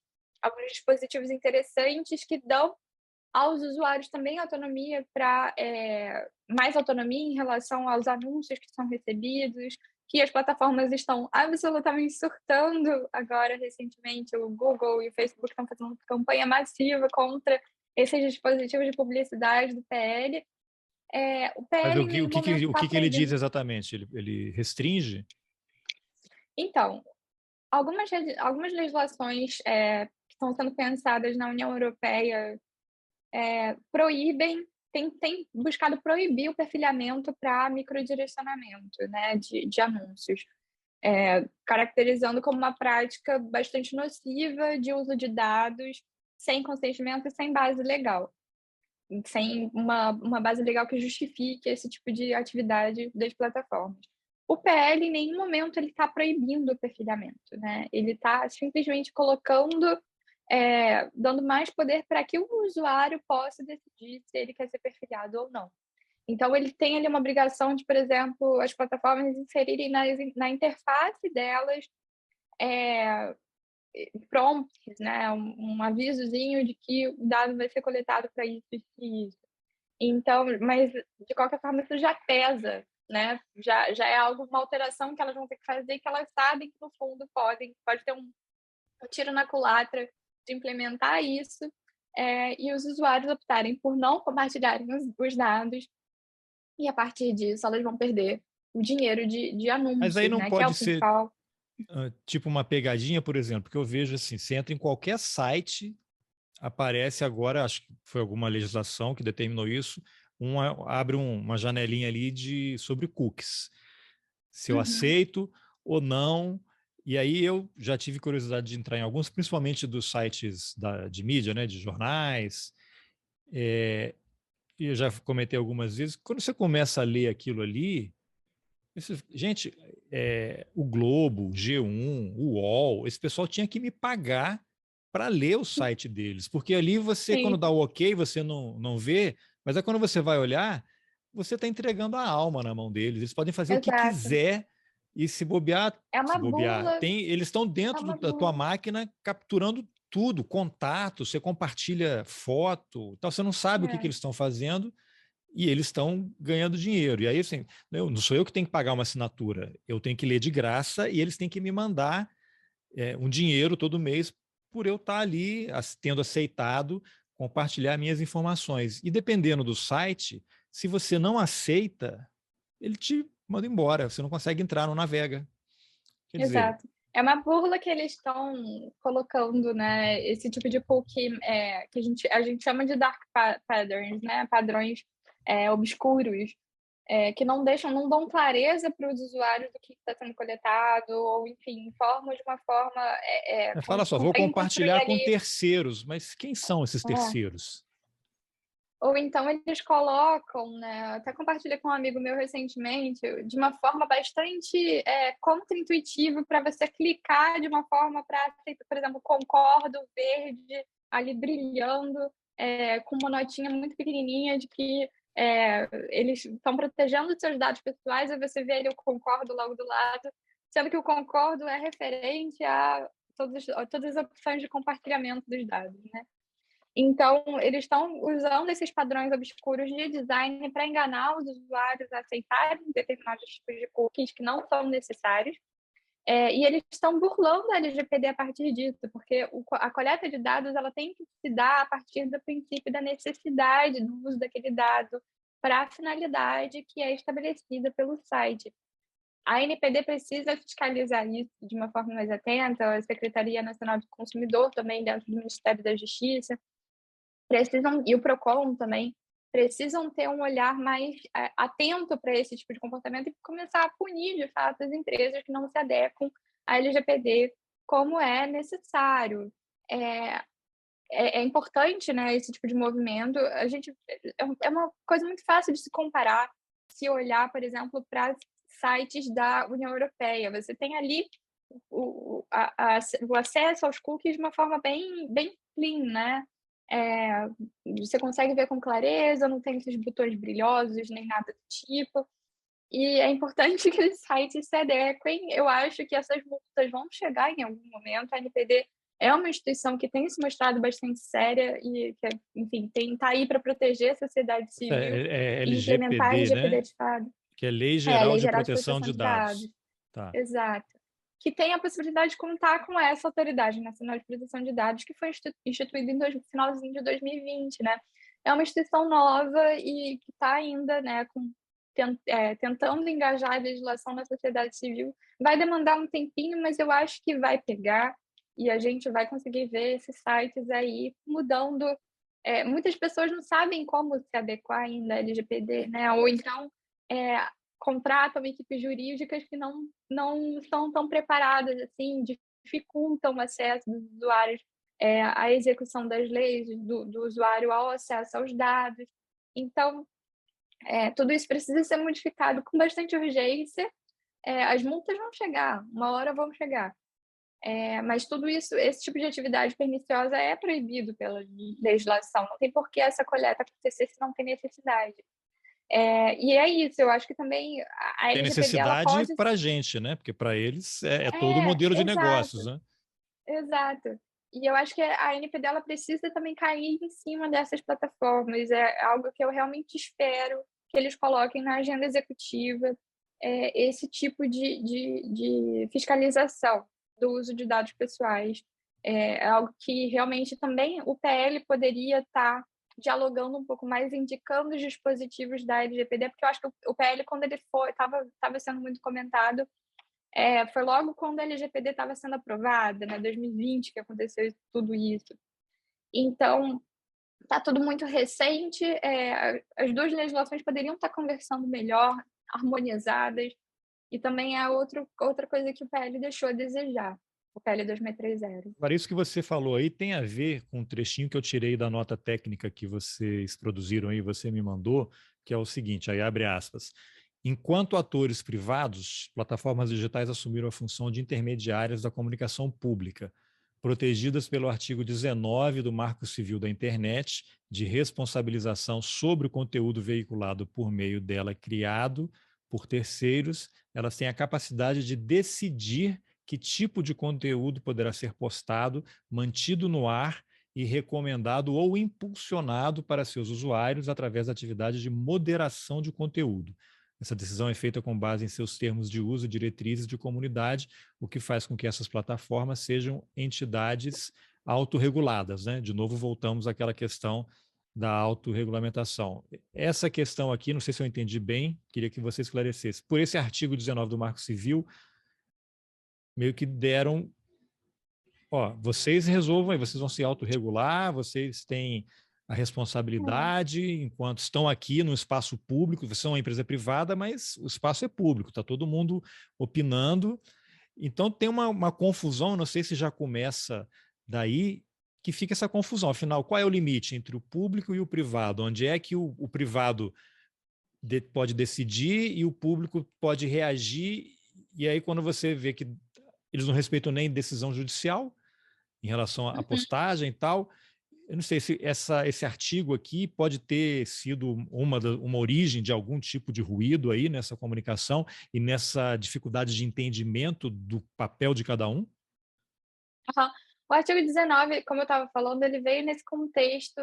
alguns dispositivos interessantes que dão aos usuários também autonomia mais autonomia em relação aos anúncios que são recebidos, que as plataformas estão absolutamente surtando agora recentemente. O Google e o Facebook estão fazendo uma campanha massiva contra esses dispositivos de publicidade do PL. O mas PL em nenhum momento o está que ele diz proibindo. exatamente? Ele restringe? Então, algumas legislações que estão sendo pensadas na União Europeia proíbem, tem buscado proibir o perfilhamento para microdirecionamento, né, de anúncios, caracterizando como uma prática bastante nociva de uso de dados sem consentimento e sem base legal, sem uma base legal que justifique esse tipo de atividade das plataformas. O PL, em nenhum momento, ele está proibindo o perfilhamento, né? Ele está simplesmente colocando dando mais poder para que o usuário possa decidir se ele quer ser perfilhado ou não. Então, ele tem ali uma obrigação de, por exemplo, as plataformas inserirem na interface delas prompts, né? Um avisozinho de que o dado vai ser coletado para isso e isso. Então, mas, de qualquer forma, isso já pesa né? Já é algo, uma alteração que elas vão ter que fazer, que elas sabem que, no fundo, pode ter um tiro na culatra de implementar isso, e os usuários optarem por não compartilharem os dados, e a partir disso elas vão perder o dinheiro de Mas aí anúncios, não né? Que é pode o ser principal. tipo uma pegadinha, por exemplo, porque eu vejo assim, você entra em qualquer site, aparece agora, acho que foi alguma legislação que determinou isso, abre uma janelinha ali sobre cookies. Se eu Uhum. aceito ou não. E aí eu já tive curiosidade de entrar em alguns, principalmente dos sites de mídia, né, de jornais. E eu já comentei algumas vezes, quando você começa a ler aquilo ali, gente, o Globo, o G1, o UOL, esse pessoal tinha que me pagar para ler o site deles, porque ali você, quando Sim, dá o ok, você não vê, mas é quando você vai olhar, você está entregando a alma na mão deles. Eles podem fazer o que exato. quiser e É uma se bobear, bula, eles estão é dentro uma da tua bula. máquina capturando tudo, contato, você compartilha foto, então você não sabe o que É, eles estão fazendo e eles estão ganhando dinheiro. E aí, assim, não sou eu que tenho que pagar uma assinatura, eu tenho que ler de graça e eles têm que me mandar um dinheiro todo mês por eu estar ali tendo aceitado compartilhar minhas informações. E dependendo do site, se você não aceita, ele te manda embora, você não consegue entrar, não navega. Quer dizer, exato. É uma burla que eles estão colocando, né? Esse tipo de cookie, que a gente chama de dark patterns, né? Padrões obscuros, que não deixam, não dão clareza para os usuários do que está sendo coletado, ou enfim, informam de uma forma, fala só, vou conseguem construir compartilhar com ali. terceiros, mas quem são esses É. terceiros? Ou então eles colocam, né? Até compartilhei com um amigo meu recentemente, de uma forma bastante contra-intuitiva, para você clicar de uma forma para, por exemplo, concordo, verde, ali brilhando, com uma notinha muito pequenininha de que eles estão protegendo os seus dados pessoais, e você vê ali o concordo logo do lado, sendo que o concordo é referente a todas as opções de compartilhamento dos dados, né? Então, eles estão usando esses padrões obscuros de design para enganar os usuários a aceitarem determinados tipos de cookies que não são necessários. E eles estão burlando a LGPD a partir disso, porque a coleta de dados ela tem que se dar a partir do princípio da necessidade do uso daquele dado para a finalidade que é estabelecida pelo site. A ANPD precisa fiscalizar isso de uma forma mais atenta, a Secretaria Nacional do Consumidor também, dentro do Ministério da Justiça, precisam, e o Procon também, precisam ter um olhar mais atento para esse tipo de comportamento e começar a punir, de fato, as empresas que não se adequam à LGPD como é necessário. É, é importante, né, esse tipo de movimento. É uma coisa muito fácil de se comparar, se olhar, por exemplo, para sites da União Europeia. Você tem ali o acesso aos cookies de uma forma bem, bem clean, né? Você consegue ver com clareza, não tem esses botões brilhosos nem nada do tipo. E é importante que os sites se adequem. Eu acho que essas multas vão chegar em algum momento. A NPD é uma instituição que tem se mostrado bastante séria e que, enfim, está aí para proteger a sociedade civil e implementar a LGPD, LGPD né? de fato. Que é Lei É, a Geral Lei de Geral de Proteção Proteção de de Dados. Dados. Tá. Exato. Que tem a possibilidade de contar com essa Autoridade Nacional de Proteção de Dados, que foi instituída no finalzinho de 2020, né? É uma instituição nova e que está ainda, né, tentando engajar a legislação na sociedade civil. Vai demandar um tempinho, mas eu acho que vai pegar e a gente vai conseguir ver esses sites aí mudando. Muitas pessoas não sabem como se adequar ainda à LGPD, né? Ou então é, contratam equipes jurídicas que não estão tão preparadas, assim, dificultam o acesso dos usuários à execução das leis, do usuário ao acesso aos dados. Então, tudo isso precisa ser modificado com bastante urgência. As multas vão chegar, uma hora vão chegar. Mas tudo isso, esse tipo de atividade perniciosa é proibido pela legislação. Não tem por que essa coleta acontecer se não tem necessidade. E é isso, eu acho que também a Tem LGPD ela necessidade pode. para a gente, né? Porque para eles é todo o modelo de negócios, Exato, né? exato. E eu acho que a NPD ela precisa também cair em cima dessas plataformas. É algo que eu realmente espero que eles coloquem na agenda executiva esse tipo de fiscalização do uso de dados pessoais. É algo que realmente também o PL poderia estar dialogando um pouco mais, indicando os dispositivos da LGPD, porque eu acho que o PL, quando ele estava sendo muito comentado, foi logo quando a LGPD estava sendo aprovada, né, 2020, que aconteceu tudo isso. Então, está tudo muito recente, as duas legislações poderiam estar conversando melhor, harmonizadas, e também é outra coisa que o PL deixou a desejar, o PL 2630. Agora, isso que você falou aí tem a ver com um trechinho que eu tirei da nota técnica que vocês produziram aí, você me mandou, que é o seguinte, aí abre aspas. Enquanto atores privados, plataformas digitais assumiram a função de intermediárias da comunicação pública, protegidas pelo artigo 19 do Marco Civil da Internet, de responsabilização sobre o conteúdo veiculado por meio dela criado por terceiros, elas têm a capacidade de decidir que tipo de conteúdo poderá ser postado, mantido no ar e recomendado ou impulsionado para seus usuários através da atividade de moderação de conteúdo. Essa decisão é feita com base em seus termos de uso e diretrizes de comunidade, o que faz com que essas plataformas sejam entidades autorreguladas, né? De novo, voltamos àquela questão da autorregulamentação. Essa questão aqui, não sei se eu entendi bem, queria que você esclarecesse. Por esse artigo 19 do Marco Civil, meio que deram, vocês resolvam aí, vocês vão se autorregular, vocês têm a responsabilidade enquanto estão aqui no espaço público, vocês são uma empresa privada, mas o espaço é público, está todo mundo opinando. Então tem uma confusão, não sei se já começa daí, que fica essa confusão. Afinal, qual é o limite entre o público e o privado? Onde é que o privado pode decidir e o público pode reagir? E aí, quando você vê que eles não respeitam nem decisão judicial em relação à postagem e tal, eu não sei se esse artigo aqui pode ter sido uma origem de algum tipo de ruído aí nessa comunicação e nessa dificuldade de entendimento do papel de cada um. Uhum. O artigo 19, como eu estava falando, ele veio nesse contexto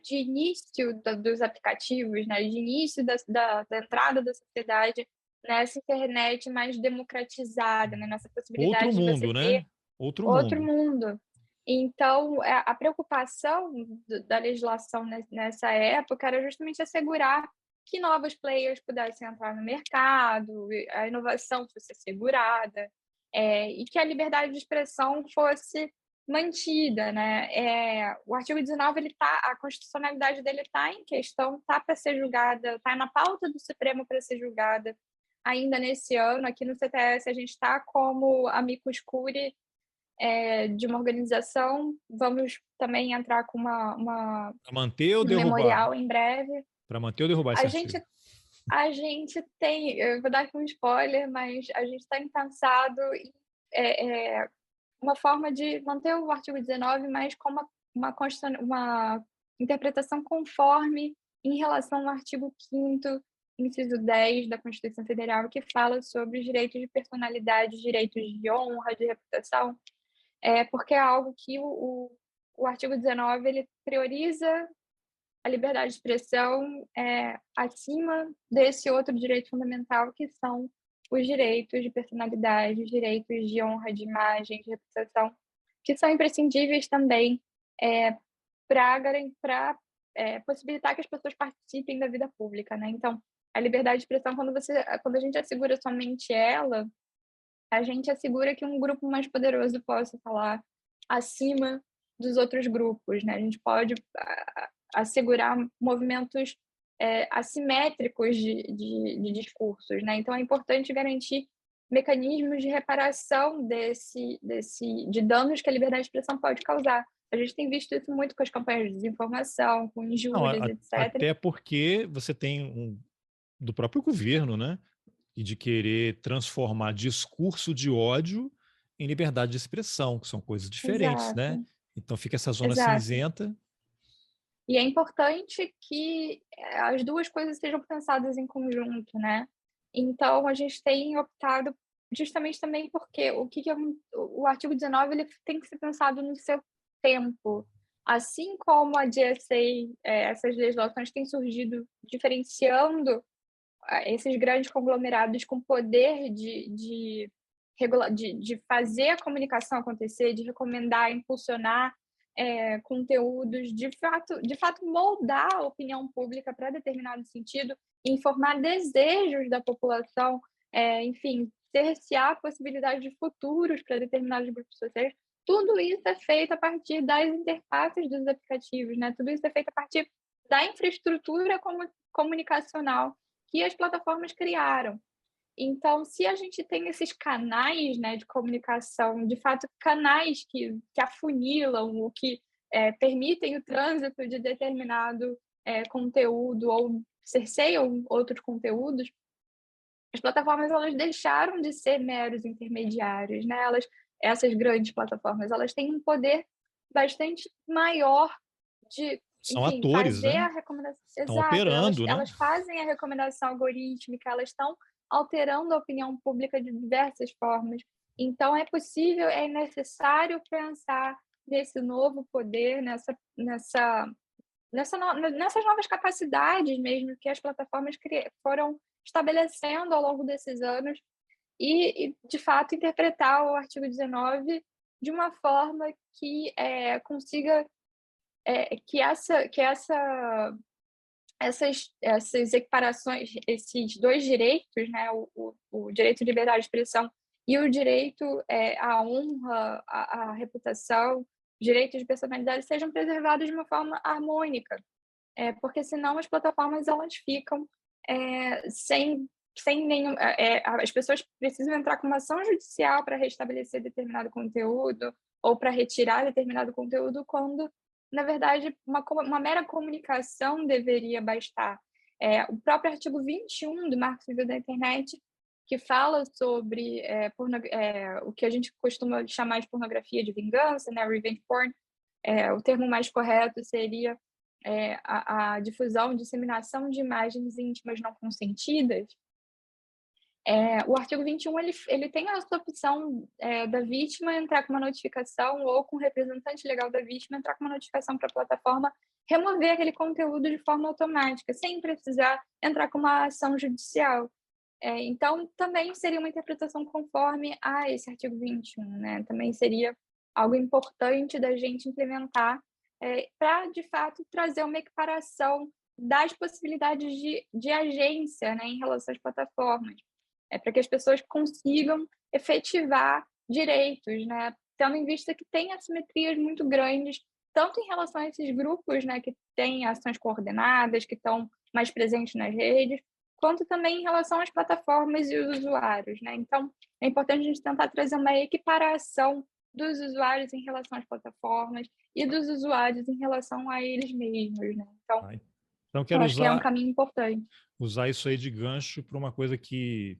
de início dos aplicativos, né? De início da entrada da sociedade nessa internet mais democratizada, né? Nessa Outro possibilidade de você mundo, ter né? Outro outro mundo. mundo. Então, a preocupação da legislação nessa época era justamente assegurar que novos players pudessem entrar no mercado, a inovação fosse assegurada, e que a liberdade de expressão fosse mantida, né? O artigo 19, a constitucionalidade dele está em questão, está para ser julgada, está na pauta do Supremo para ser julgada ainda nesse ano. Aqui no CTS a gente está como amicus curiae de uma organização. Vamos também entrar com Para manter ou um derrubar? memorial em breve. Para manter ou derrubar esse A artigo? gente, a gente tem, eu vou dar aqui um spoiler, mas a gente tem pensado em uma forma de manter o artigo 19, mas com uma interpretação conforme em relação ao artigo 5º, inciso 10 da Constituição Federal, que fala sobre os direitos de personalidade, direitos de honra, de reputação, porque é algo que o artigo 19 ele prioriza a liberdade de expressão acima desse outro direito fundamental, que são os direitos de personalidade, os direitos de honra, de imagem, de reputação, que são imprescindíveis também para possibilitar que as pessoas participem da vida pública, né? Então, a liberdade de expressão, quando a gente assegura somente ela, a gente assegura que um grupo mais poderoso possa falar acima dos outros grupos, né? A gente pode assegurar movimentos assimétricos de discursos, né? Então, é importante garantir mecanismos de reparação de danos que a liberdade de expressão pode causar. A gente tem visto isso muito com as campanhas de desinformação, com Não, injúrias, etc. até porque você tem do próprio governo, né? E de querer transformar discurso de ódio em liberdade de expressão, que são coisas diferentes, né? Exato, Então fica essa zona exato. cinzenta. E é importante que as duas coisas sejam pensadas em conjunto, né? Então, a gente tem optado justamente também porque o artigo 19 ele tem que ser pensado no seu tempo. Assim como a GSA, essas legislações têm surgido diferenciando esses grandes conglomerados com poder de fazer a comunicação acontecer, de recomendar, impulsionar conteúdos, de fato moldar a opinião pública para determinado sentido, informar desejos da população, enfim, cercear a possibilidade de futuros para determinados grupos sociais. Tudo isso é feito a partir das interfaces dos aplicativos, né? Tudo isso é feito a partir da infraestrutura comunicacional que as plataformas criaram. Então, se a gente tem esses canais, né, de comunicação, de fato, canais que afunilam, ou que permitem o trânsito de determinado conteúdo ou cerceiam outros conteúdos, as plataformas elas deixaram de ser meros intermediários, né? Essas grandes plataformas, elas têm um poder bastante maior de, São enfim, atores, fazer né? a recomendação. Estão Exato, operando, né? elas fazem a recomendação algorítmica, elas estão alterando a opinião pública de diversas formas. Então, é possível, é necessário pensar nesse novo poder, nessas novas capacidades mesmo que as plataformas foram estabelecendo ao longo desses anos e de fato, interpretar o artigo 19 de uma forma que consiga que essas equiparações, esses dois direitos, né, o direito de liberdade de expressão e o direito à honra, à reputação, direitos de personalidade sejam preservados de uma forma harmônica, porque senão as plataformas elas ficam sem nenhum. As pessoas precisam entrar com uma ação judicial para restabelecer determinado conteúdo ou para retirar determinado conteúdo, quando, na verdade, uma mera comunicação deveria bastar. O próprio artigo 21 do Marco Civil da Internet, que fala sobre o que a gente costuma chamar de pornografia de vingança, né, revenge porn, o termo mais correto seria a difusão, disseminação de imagens íntimas não consentidas. O artigo 21 ele tem essa opção da vítima entrar com uma notificação ou com o representante legal da vítima entrar com uma notificação para a plataforma remover aquele conteúdo de forma automática, sem precisar entrar com uma ação judicial. Então, também seria uma interpretação conforme a esse artigo 21, né? Também seria algo importante da gente implementar para, de fato, trazer uma equiparação das possibilidades de agência, né, em relação às plataformas. Para que as pessoas consigam efetivar direitos, né? Tendo em vista que tem assimetrias muito grandes, tanto em relação a esses grupos, né, que têm ações coordenadas, que estão mais presentes nas redes, quanto também em relação às plataformas e os usuários, né? Então, é importante a gente tentar trazer uma equiparação dos usuários em relação às plataformas e dos usuários em relação a eles mesmos, né? Então eu acho que é um caminho importante. Usar isso aí de gancho para uma coisa que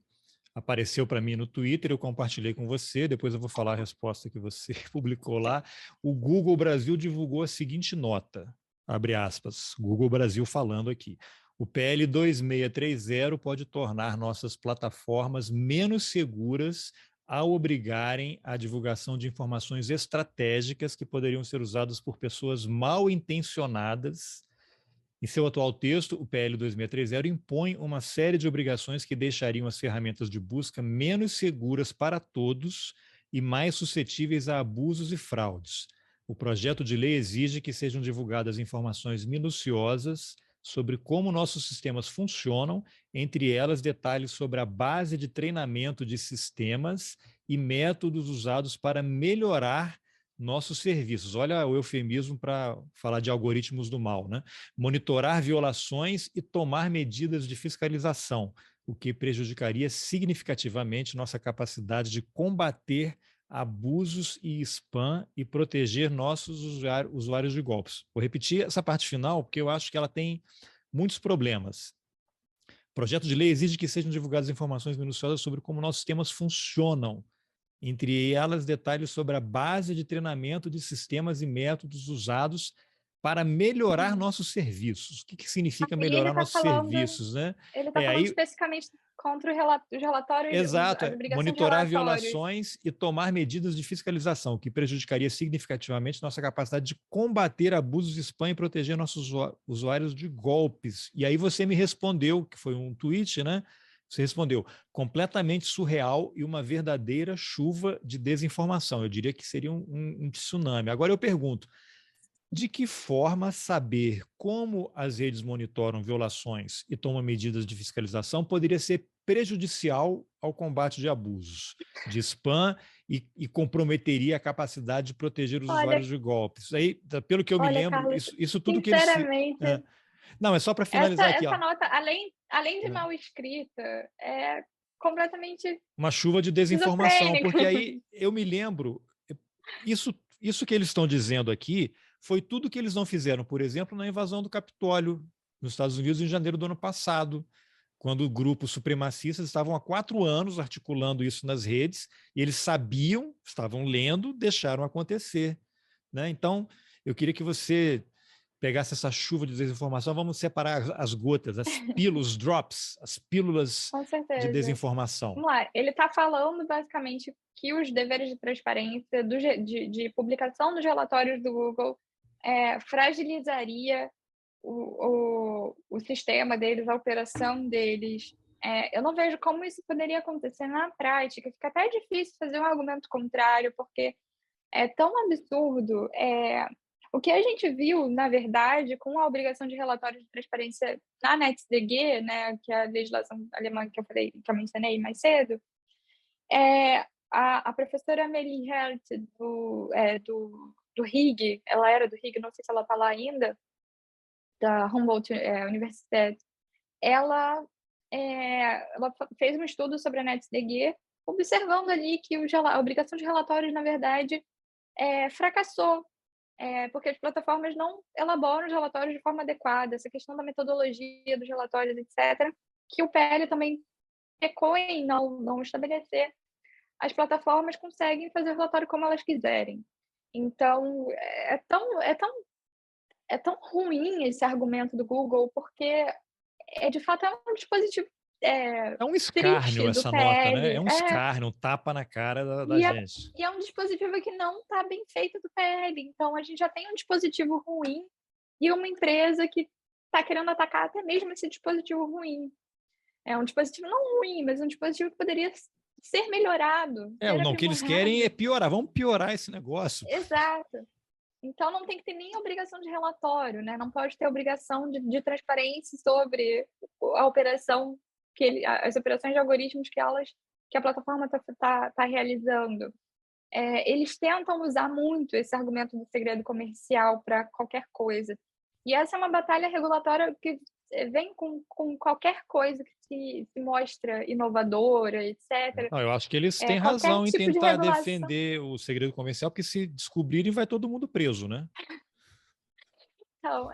apareceu para mim no Twitter, eu compartilhei com você, depois eu vou falar a resposta que você publicou lá. O Google Brasil divulgou a seguinte nota, abre aspas, Google Brasil falando aqui. O PL 2630 pode tornar nossas plataformas menos seguras ao obrigarem a divulgação de informações estratégicas que poderiam ser usadas por pessoas mal intencionadas. Em seu atual texto, o PL 2630 impõe uma série de obrigações que deixariam as ferramentas de busca menos seguras para todos e mais suscetíveis a abusos e fraudes. O projeto de lei exige que sejam divulgadas informações minuciosas sobre como nossos sistemas funcionam, entre elas detalhes sobre a base de treinamento de sistemas e métodos usados para melhorar nossos serviços. Olha o eufemismo para falar de algoritmos do mal, né? Monitorar violações e tomar medidas de fiscalização, o que prejudicaria significativamente nossa capacidade de combater abusos e spam e proteger nossos usuários de golpes. Vou repetir essa parte final, porque eu acho que ela tem muitos problemas. O projeto de lei exige que sejam divulgadas informações minuciosas sobre como nossos sistemas funcionam, entre elas detalhes sobre a base de treinamento de sistemas e métodos usados para melhorar nossos serviços. O que significa E ele melhorar está nossos serviços, né? falando Aí, especificamente contra os relatórios, exato, as obrigações de monitorar relatórios. violações e tomar medidas de fiscalização, que prejudicaria significativamente nossa capacidade de combater abusos de spam e proteger nossos usuários de golpes. E aí você me respondeu, que foi um tweet, né? Você respondeu, completamente surreal e uma verdadeira chuva de desinformação. Eu diria que seria um tsunami. Agora eu pergunto, de que forma saber como as redes monitoram violações e tomam medidas de fiscalização poderia ser prejudicial ao combate de abusos de spam e comprometeria a capacidade de proteger os Olha, usuários de golpes? Isso aí, pelo que eu me lembro, Carlos, isso tudo que eles se... sinceramente, Não, é só para finalizar aqui, essa ó. nota, além de mal escrita, é completamente Uma chuva de desinformação, esquizofrênica. porque aí eu me lembro, isso que eles estão dizendo aqui foi tudo que eles não fizeram, por exemplo, na invasão do Capitólio nos Estados Unidos em janeiro do ano passado, quando grupos supremacistas estavam há 4 anos articulando isso nas redes, e eles sabiam, estavam lendo, deixaram acontecer. Né? Então, eu queria que você pegasse essa chuva de desinformação, vamos separar as gotas, as pílulas, drops, as pílulas Com de certeza. desinformação. Vamos lá, ele está falando basicamente que os deveres de transparência de publicação dos relatórios do Google fragilizaria o sistema deles, a operação deles. Eu não vejo como isso poderia acontecer na prática. Fica até difícil fazer um argumento contrário, porque é tão absurdo. O que a gente viu, na verdade, com a obrigação de relatório de transparência na NetzDG, né, que é a legislação alemã que eu mencionei mais cedo, a professora Amelie Hert do RIG, ela era do RIG, não sei se ela está lá ainda, da Humboldt Universität, ela fez um estudo sobre a NetzDG, observando ali que a obrigação de relatórios, na verdade, fracassou, porque as plataformas não elaboram os relatórios de forma adequada, essa questão da metodologia dos relatórios, etc., que o PL também pecou em não estabelecer. As plataformas conseguem fazer o relatório como elas quiserem. Então, é tão ruim esse argumento do Google, porque de fato é um dispositivo É um escárnio triste do essa nota, né? É PL. um escárnio, um tapa na cara da gente. E é um dispositivo que não está bem feito do PL. Então, a gente já tem um dispositivo ruim e uma empresa que está querendo atacar até mesmo esse dispositivo ruim. É um dispositivo não ruim, mas um dispositivo que poderia ser melhorado, ser Não, o que eles querem é aprimorado. piorar. Vamos piorar esse negócio. Exato. Então, não tem que ter nem obrigação de relatório, né? Não pode ter obrigação de transparência sobre a operação, as operações de algoritmos que a plataforma está realizando. Eles tentam usar muito esse argumento do segredo comercial para qualquer coisa. E essa é uma batalha regulatória que vem com qualquer coisa que se mostra inovadora, etc. Não, eu acho que eles têm Qualquer razão em tipo de tentar regulação. defender o segredo comercial, porque se descobrirem, vai todo mundo preso, né? Então,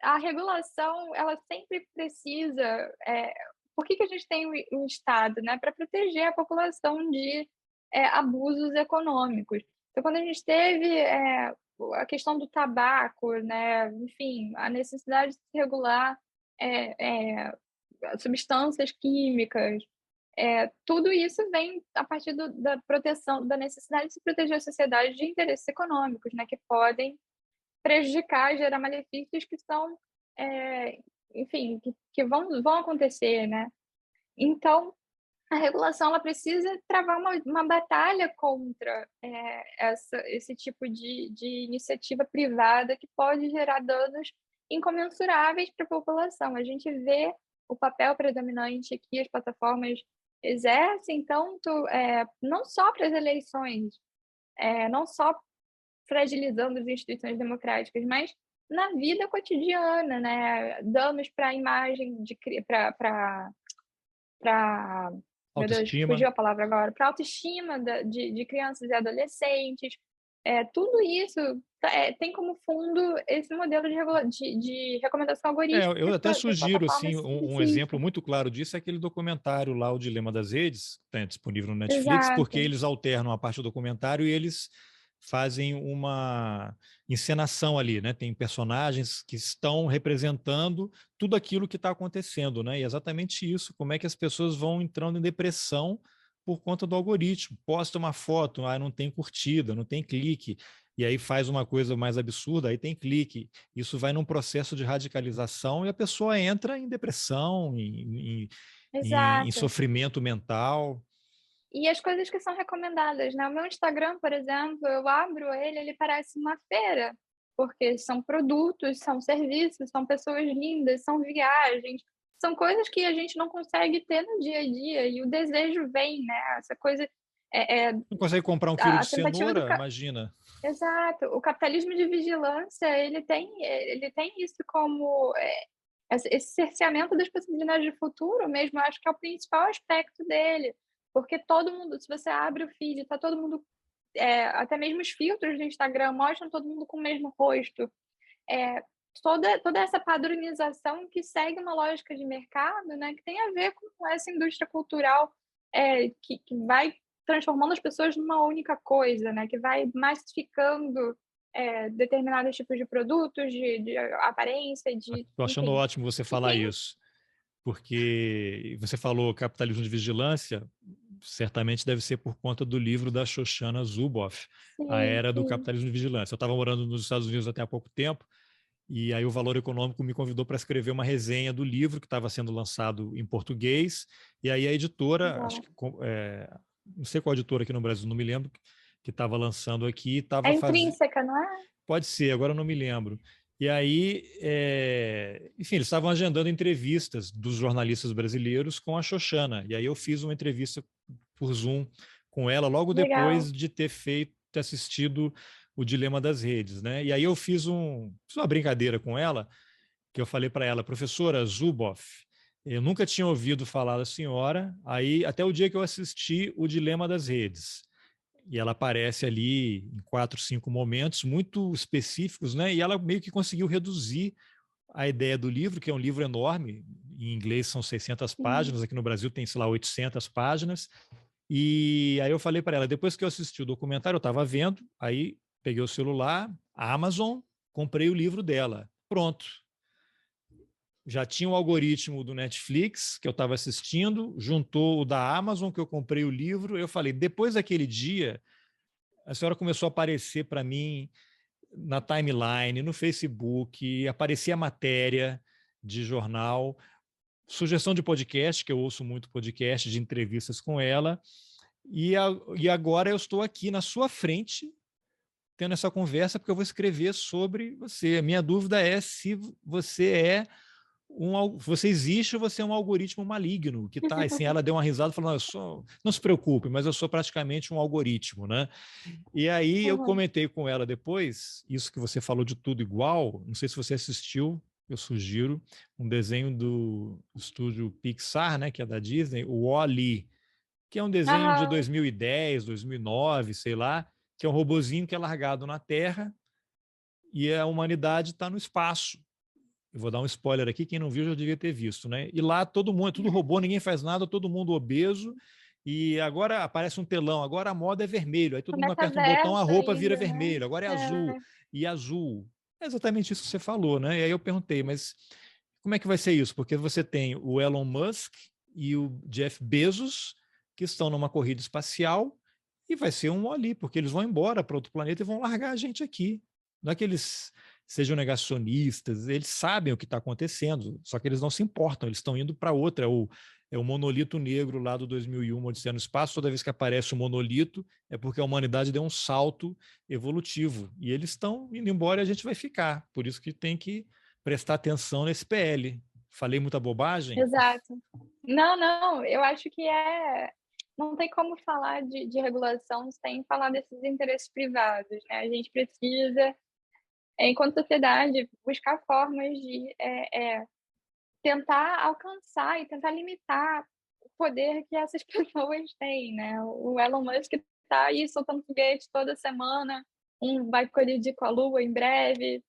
a regulação, ela sempre precisa. Por que a gente tem um Estado, né? Para proteger a população de abusos econômicos. Então, quando a gente teve a questão do tabaco, né? Enfim, a necessidade de se regular substâncias químicas, tudo isso vem a partir da proteção, da necessidade de se proteger a sociedade de interesses econômicos, né? Que podem prejudicar, gerar malefícios que são, enfim, que vão acontecer, né? Então, a regulação ela precisa travar uma batalha contra esse tipo de iniciativa privada que pode gerar danos incomensuráveis para a população. A gente vê o papel predominante que as plataformas exercem, tanto não só para as eleições, não só fragilizando as instituições democráticas, mas na vida cotidiana, né? Danos para a imagem para meu Deus, Autoestima. fugiu a palavra agora, para a autoestima de crianças e adolescentes. Tudo isso tem como fundo esse modelo de recomendação algorítmica Eu até que as sugiro plataformas assim, um exemplo insistem. muito claro disso é aquele documentário lá, O Dilema das Redes, que está disponível no Netflix, porque Exato. eles alternam a parte do documentário e eles fazem uma encenação ali, né? Tem personagens que estão representando tudo aquilo que está acontecendo, né? E é exatamente isso, como é que as pessoas vão entrando em depressão por conta do algoritmo. Posta uma foto, não tem curtida, não tem clique, e aí faz uma coisa mais absurda, aí tem clique. Isso vai num processo de radicalização e a pessoa entra em depressão, em Exato. sofrimento mental. E as coisas que são recomendadas, né? O meu Instagram, por exemplo, eu abro ele, ele parece uma feira, porque são produtos, são serviços, são pessoas lindas, são viagens, são coisas que a gente não consegue ter no dia a dia, e o desejo vem, né? Essa coisa Não consegue comprar um quilo a de tentativa do cenoura? Imagina. exato, o capitalismo de vigilância, ele tem isso como esse cerceamento das possibilidades de futuro mesmo, eu acho que é o principal aspecto dele, porque todo mundo, se você abre o feed, tá todo mundo, até mesmo os filtros do Instagram mostram todo mundo com o mesmo rosto. É, toda essa padronização que segue uma lógica de mercado, né, que tem a ver com essa indústria cultural que vai transformando as pessoas numa única coisa, né, que vai massificando determinados tipos de produtos, de aparência, Estou achando enfim. ótimo você E falar tem, isso, porque você falou capitalismo de vigilância, certamente deve ser por conta do livro da Shoshana Zuboff, A sim, Era do sim, Capitalismo de Vigilância. Eu estava morando nos Estados Unidos até há pouco tempo, e aí o Valor Econômico me convidou para escrever uma resenha do livro que estava sendo lançado em português, e aí a editora, acho legal. que não sei qual editora aqui no Brasil, não me lembro, que estava lançando aqui, É estava fazendo. intrínseca, não é? Pode ser, agora eu não me lembro. E aí, enfim, eles estavam agendando entrevistas dos jornalistas brasileiros com a Xoxana. E aí eu fiz uma entrevista por Zoom com ela logo Legal. depois de ter assistido o Dilema das Redes, né? E aí eu fiz uma brincadeira com ela, que eu falei para ela, professora Zuboff, eu nunca tinha ouvido falar da senhora, aí até o dia que eu assisti o Dilema das Redes e ela aparece ali em 4, 5 momentos muito específicos, né? E ela meio que conseguiu reduzir a ideia do livro, que é um livro enorme, em inglês são 600 Sim. páginas, aqui no Brasil tem, sei lá, 800 páginas. E aí eu falei para ela, depois que eu assisti o documentário, eu estava vendo, aí peguei o celular, a Amazon, comprei o livro dela. Pronto. Já tinha o algoritmo do Netflix que eu estava assistindo, juntou o da Amazon que eu comprei o livro. Eu falei, depois daquele dia, a senhora começou a aparecer para mim na timeline, no Facebook, aparecia matéria de jornal, sugestão de podcast, que eu ouço muito podcast, de entrevistas com ela, e agora eu estou aqui na sua frente, tendo essa conversa, porque eu vou escrever sobre você. A minha dúvida é se você você existe ou você é um algoritmo maligno que tá assim, ela deu uma risada e falou, não se preocupe, mas eu sou praticamente um algoritmo, né? E aí eu Uhum. comentei com ela depois, isso que você falou de tudo igual, não sei se você assistiu, eu sugiro, um desenho do estúdio Pixar, né, que é da Disney, o Wall-E, que é um desenho de Aham. 2010, 2009, sei lá, que é um robozinho que é largado na Terra e a humanidade está no espaço. Eu vou dar um spoiler aqui, quem não viu já devia ter visto, né? E lá todo mundo, é tudo robô, ninguém faz nada, todo mundo obeso, e agora aparece um telão, agora a moda é vermelho, aí todo O mundo aperta um botão, a metaverso roupa vira ainda, né? vermelho, agora é azul, É. e azul. É exatamente isso que você falou, né? E aí eu perguntei, mas como é que vai ser isso? Porque você tem o Elon Musk e o Jeff Bezos, que estão numa corrida espacial, e vai ser um ali, porque eles vão embora para outro planeta e vão largar a gente aqui. Não é que eles sejam negacionistas, eles sabem o que está acontecendo, só que eles não se importam, eles estão indo para outra. É o monolito negro lá do 2001, Odisseia no Espaço, toda vez que aparece o monolito é porque a humanidade deu um salto evolutivo, e eles estão indo embora e a gente vai ficar, por isso que tem que prestar atenção nesse PL. Falei muita bobagem? Exato. Não, não, eu acho que não tem como falar de regulação sem falar desses interesses privados, né? A gente precisa, enquanto sociedade, buscar formas de tentar alcançar e tentar limitar o poder que essas pessoas têm, né? O Elon Musk está aí soltando foguete toda semana, vai colidir com a Lua em breve,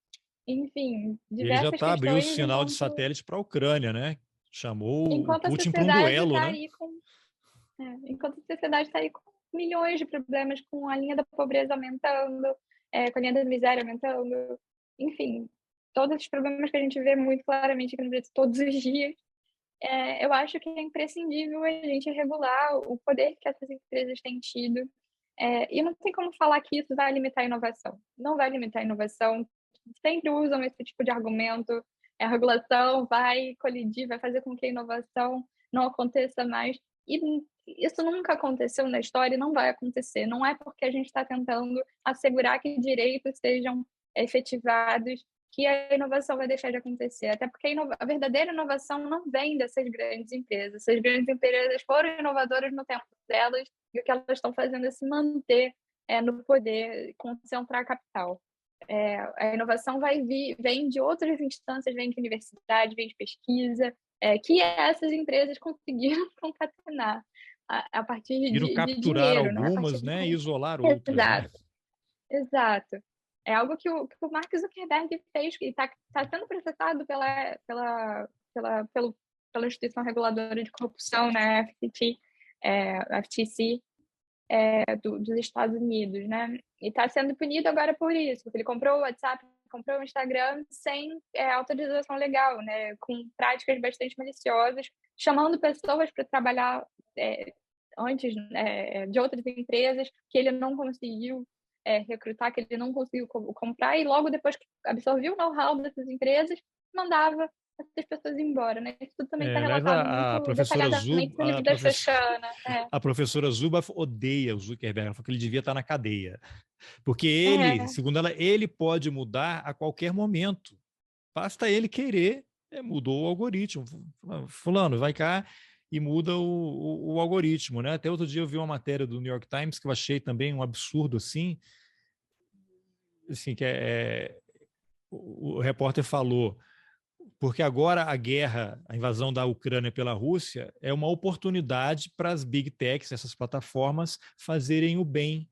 enfim, E ele já diversas está abrindo o questões sinal de satélite para a Ucrânia, né? Chamou o enquanto a Putin para um sociedade duelo, está né? aí enquanto a sociedade está aí milhões de problemas com a linha da pobreza aumentando, com a linha da miséria aumentando, enfim, todos os problemas que a gente vê muito claramente aqui no Brasil todos os dias. Eu acho que é imprescindível a gente regular o poder que essas empresas têm tido. E não tem como falar que isso vai limitar a inovação. Não vai limitar a inovação. Sempre usam esse tipo de argumento. A regulação vai colidir, vai fazer com que a inovação não aconteça mais. E isso nunca aconteceu na história e não vai acontecer. Não é porque a gente está tentando assegurar que direitos sejam efetivados que a inovação vai deixar de acontecer. Até porque a verdadeira inovação não vem dessas grandes empresas. Essas grandes empresas foram inovadoras no tempo delas e o que elas estão fazendo é se manter no poder, concentrar capital. A inovação vem de outras instâncias, vem de universidade, vem de pesquisa, que essas empresas conseguiram concatenar a partir Queriam de capturar dinheiro, né? algumas, né, e isolar outras, né? Exato, exato. É algo que o Mark Zuckerberg fez e está sendo processado pela instituição reguladora de corrupção, né, FTC, dos Estados Unidos, né? E está sendo punido agora por isso, porque ele comprou o WhatsApp, comprou o Instagram sem autorização legal, né? Com práticas bastante maliciosas, chamando pessoas para trabalhar antes de outras empresas que ele não conseguiu recrutar, que ele não conseguiu comprar, e logo depois que absorveu o know-how dessas empresas, mandava essas pessoas embora, né? Isso tudo também está Aliás, relatado a muito professora Zub, detalhadamente no livro da Shoshana. a professora Zuba odeia o Zuckerberg, ela falou que ele devia estar na cadeia. Porque ele, É, segundo ela, ele pode mudar a qualquer momento. Basta ele querer, mudou o algoritmo. Fulano, vai cá e muda o algoritmo, né? Até outro dia eu vi uma matéria do New York Times que eu achei também um absurdo assim que o repórter falou, porque agora a guerra, a invasão da Ucrânia pela Rússia é uma oportunidade para as big techs, essas plataformas, fazerem o bem,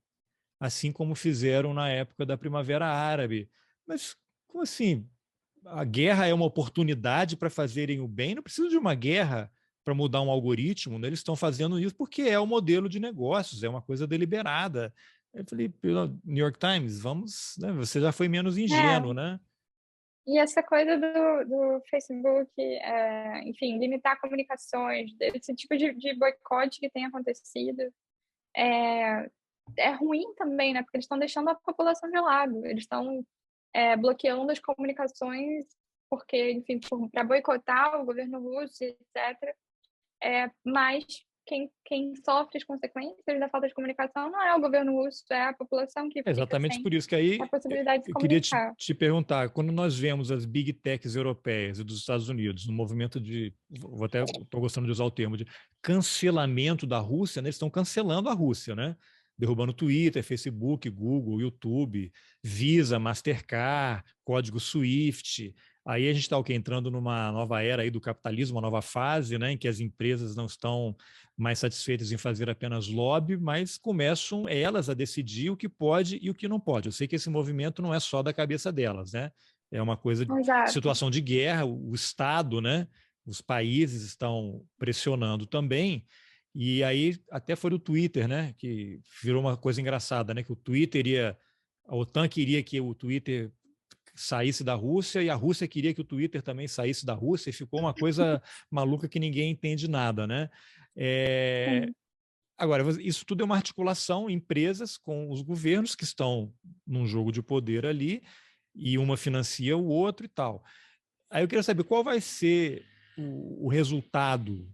assim como fizeram na época da Primavera Árabe. Mas como assim? A guerra é uma oportunidade para fazerem o bem? Não precisa de uma guerra para mudar um algoritmo, né? Eles estão fazendo isso porque é o modelo de negócios, é uma coisa deliberada. Eu falei, New York Times, vamos, né? Você já foi menos ingênuo, é. né? E essa coisa do Facebook, enfim, limitar comunicações, esse tipo de boicote que tem acontecido, é ruim também, né? Porque eles estão deixando a população de lado, eles estão bloqueando as comunicações, porque, enfim, para boicotar o governo russo, etc. Mas quem sofre as consequências da falta de comunicação não é o governo russo, é a população que É fica exatamente sem por isso que a aí possibilidade de se eu queria comunicar. te perguntar, quando nós vemos as big techs europeias e dos Estados Unidos, no movimento de, estou gostando de usar o termo, de cancelamento da Rússia, né? Eles estão cancelando a Rússia, né? Derrubando Twitter, Facebook, Google, YouTube, Visa, Mastercard, código SWIFT. Aí a gente está entrando numa nova era aí do capitalismo, uma nova fase, né, em que as empresas não estão mais satisfeitas em fazer apenas lobby, mas começam elas a decidir o que pode e o que não pode. Eu sei que esse movimento não é só da cabeça delas, né? É uma coisa, Exato. situação de guerra, o Estado, né? Os países estão pressionando também. E aí até foi o Twitter, né? Que virou uma coisa engraçada, né? Que o Twitter a OTAN queria que o Twitter saísse da Rússia e a Rússia queria que o Twitter também saísse da Rússia e ficou uma coisa maluca que ninguém entende nada, né? É... Sim. Agora, isso tudo é uma articulação, empresas com os governos que estão num jogo de poder ali e uma financia o outro e tal. Aí eu queria saber qual vai ser o resultado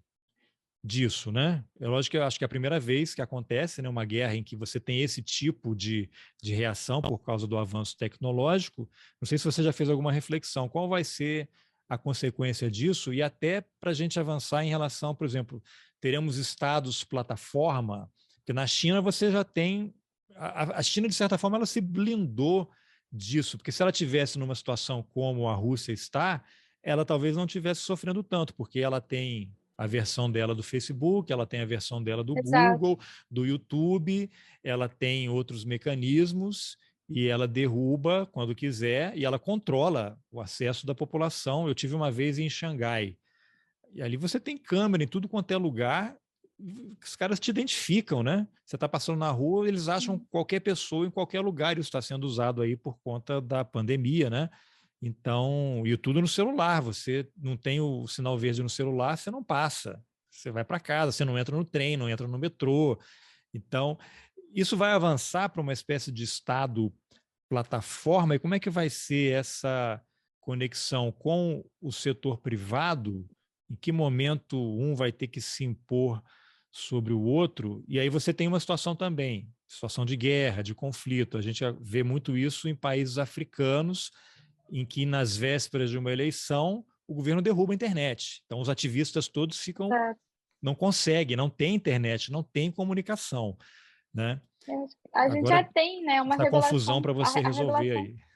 disso, né? É lógico que eu acho que é a primeira vez que acontece, né, uma guerra em que você tem esse tipo de reação por causa do avanço tecnológico. Não sei se você já fez alguma reflexão. Qual vai ser a consequência disso? E até para a gente avançar em relação, por exemplo, teremos estados plataforma, que na China você já tem. A China, de certa forma, ela se blindou disso, porque se ela tivesse numa situação como a Rússia está, ela talvez não estivesse sofrendo tanto, porque ela tem a versão dela do Facebook, ela tem a versão dela do Exato. Google, do YouTube, ela tem outros mecanismos e ela derruba quando quiser e ela controla o acesso da população. Eu tive uma vez em Xangai e ali você tem câmera em tudo quanto é lugar os caras te identificam, né? Você está passando na rua, eles acham qualquer pessoa em qualquer lugar, isso está sendo usado aí por conta da pandemia, né? Então, e tudo no celular, você não tem o sinal verde no celular, você não passa. Você vai para casa, você não entra no trem, não entra no metrô. Então, isso vai avançar para uma espécie de Estado plataforma, e como é que vai ser essa conexão com o setor privado? Em que momento um vai ter que se impor sobre o outro? E aí você tem uma situação também, situação de guerra, de conflito. A gente vê muito isso em países africanos, em que nas vésperas de uma eleição o governo derruba a internet. Então os ativistas todos ficam, É, não conseguem, não tem internet, não tem comunicação, né? a gente já Agora tem, né, uma essa confusão regulação, para você a resolver regulação aí.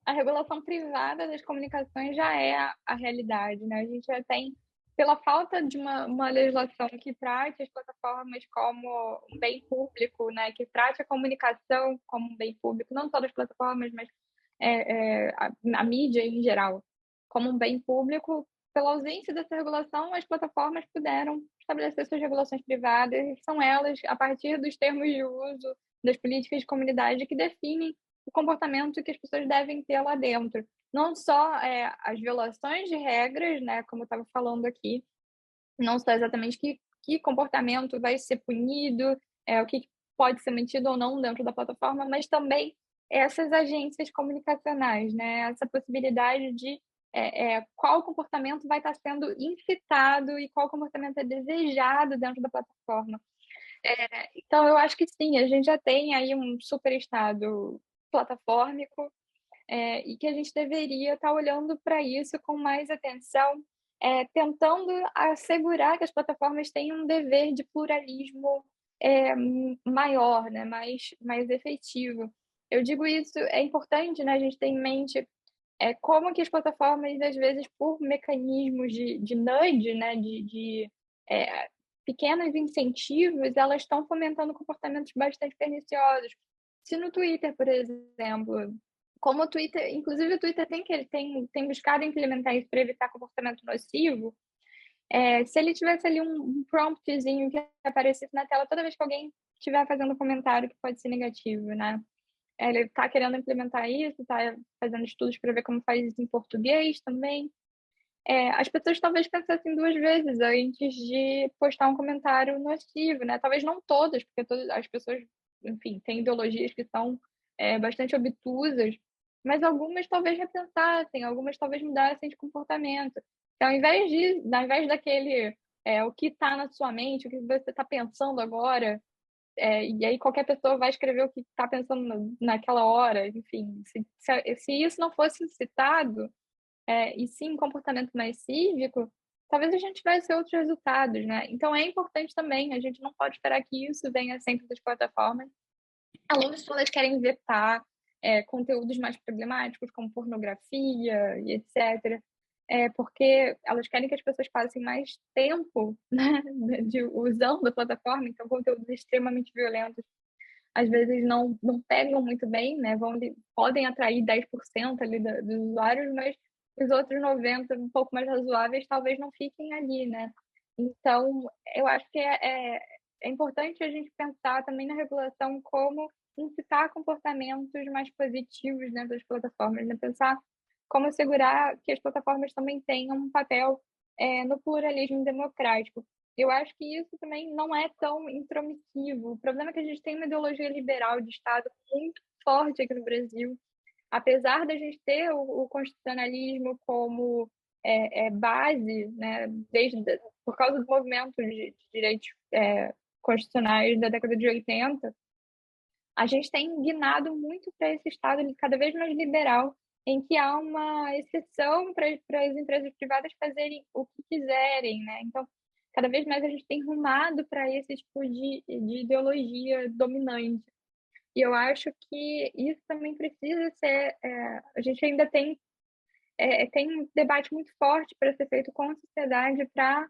a regulação privada das comunicações já é a realidade, né? A gente já tem, pela falta de uma legislação que trate as plataformas como um bem público, né? Que trate a comunicação como um bem público, não só das plataformas, mas a mídia em geral, como um bem público. Pela ausência dessa regulação, as plataformas puderam estabelecer suas regulações privadas, e são elas, a partir dos termos de uso, das políticas de comunidade, que definem o comportamento que as pessoas devem ter lá dentro. Não só as violações de regras, né, como eu estava falando aqui, não só exatamente que comportamento vai ser punido, o que pode ser mantido ou não dentro da plataforma, mas também essas agências comunicacionais, né, essa possibilidade de qual comportamento vai estar sendo incitado e qual comportamento é desejado dentro da plataforma. Então, eu acho que sim, a gente já tem aí um superestado platafórmico, e que a gente deveria estar olhando para isso com mais atenção, tentando assegurar que as plataformas tenham um dever de pluralismo maior, né, mais efetivo. Eu digo isso, é importante, né, a gente ter em mente como que as plataformas, às vezes, por mecanismos de nudge, né, de pequenos incentivos, elas estão fomentando comportamentos bastante perniciosos. Se no Twitter, por exemplo, como o Twitter, inclusive o Twitter tem buscado implementar isso para evitar comportamento nocivo, se ele tivesse ali um promptzinho que aparecesse na tela toda vez que alguém estiver fazendo um comentário que pode ser negativo, né? Ele está querendo implementar isso, está fazendo estudos para ver como faz isso em português também. As pessoas talvez pensassem duas vezes antes de postar um comentário nocivo, né? Talvez não todas, porque todas as pessoas, enfim, têm ideologias que são bastante obtusas, mas algumas talvez repensassem, algumas talvez mudassem de comportamento. Então, ao invés daquele o que está na sua mente, o que você está pensando agora, e aí qualquer pessoa vai escrever o que está pensando naquela hora, enfim, se isso não fosse citado, e sim um comportamento mais cívico, talvez a gente tivesse outros resultados, né? Então é importante também, a gente não pode esperar que isso venha sempre das plataformas. Alunos todas querem vetar conteúdos mais problemáticos, como pornografia e etc., porque elas querem que as pessoas passem mais tempo, né, usando a plataforma, então conteúdos extremamente violentos às vezes não pegam muito bem, né? Podem atrair 10% ali dos usuários, mas os outros 90%, um pouco mais razoáveis, talvez não fiquem ali, né? Então, eu acho que é importante a gente pensar também na regulação como incitar comportamentos mais positivos dentro das plataformas, né? Pensar como assegurar que as plataformas também tenham um papel no pluralismo democrático. Eu acho que isso também não é tão intromissivo. O problema é que a gente tem uma ideologia liberal de Estado muito forte aqui no Brasil. Apesar da gente ter o constitucionalismo como base, né, por causa do movimento de direitos constitucionais da década de 80, a gente tem guinado muito para esse Estado cada vez mais liberal, em que há uma exceção para as empresas privadas fazerem o que quiserem, né? Então, cada vez mais a gente tem rumado para esse tipo de ideologia dominante. E eu acho que isso também precisa ser. A gente ainda tem um debate muito forte para ser feito com a sociedade para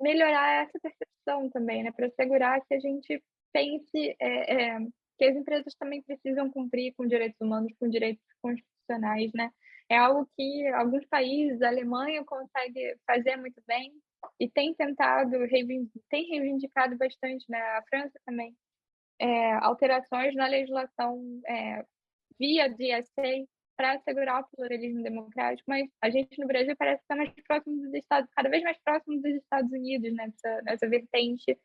melhorar essa percepção também, né? Para assegurar que a gente pense que as empresas também precisam cumprir com direitos humanos, com direitos constitucionais, né? É algo que alguns países, a Alemanha consegue fazer muito bem, e tem tentado, tem reivindicado bastante, né, a França também, alterações na legislação via DSA para assegurar o pluralismo democrático, mas a gente no Brasil parece estar mais próximo dos Estados, cada vez mais próximo dos Estados Unidos nessa vertente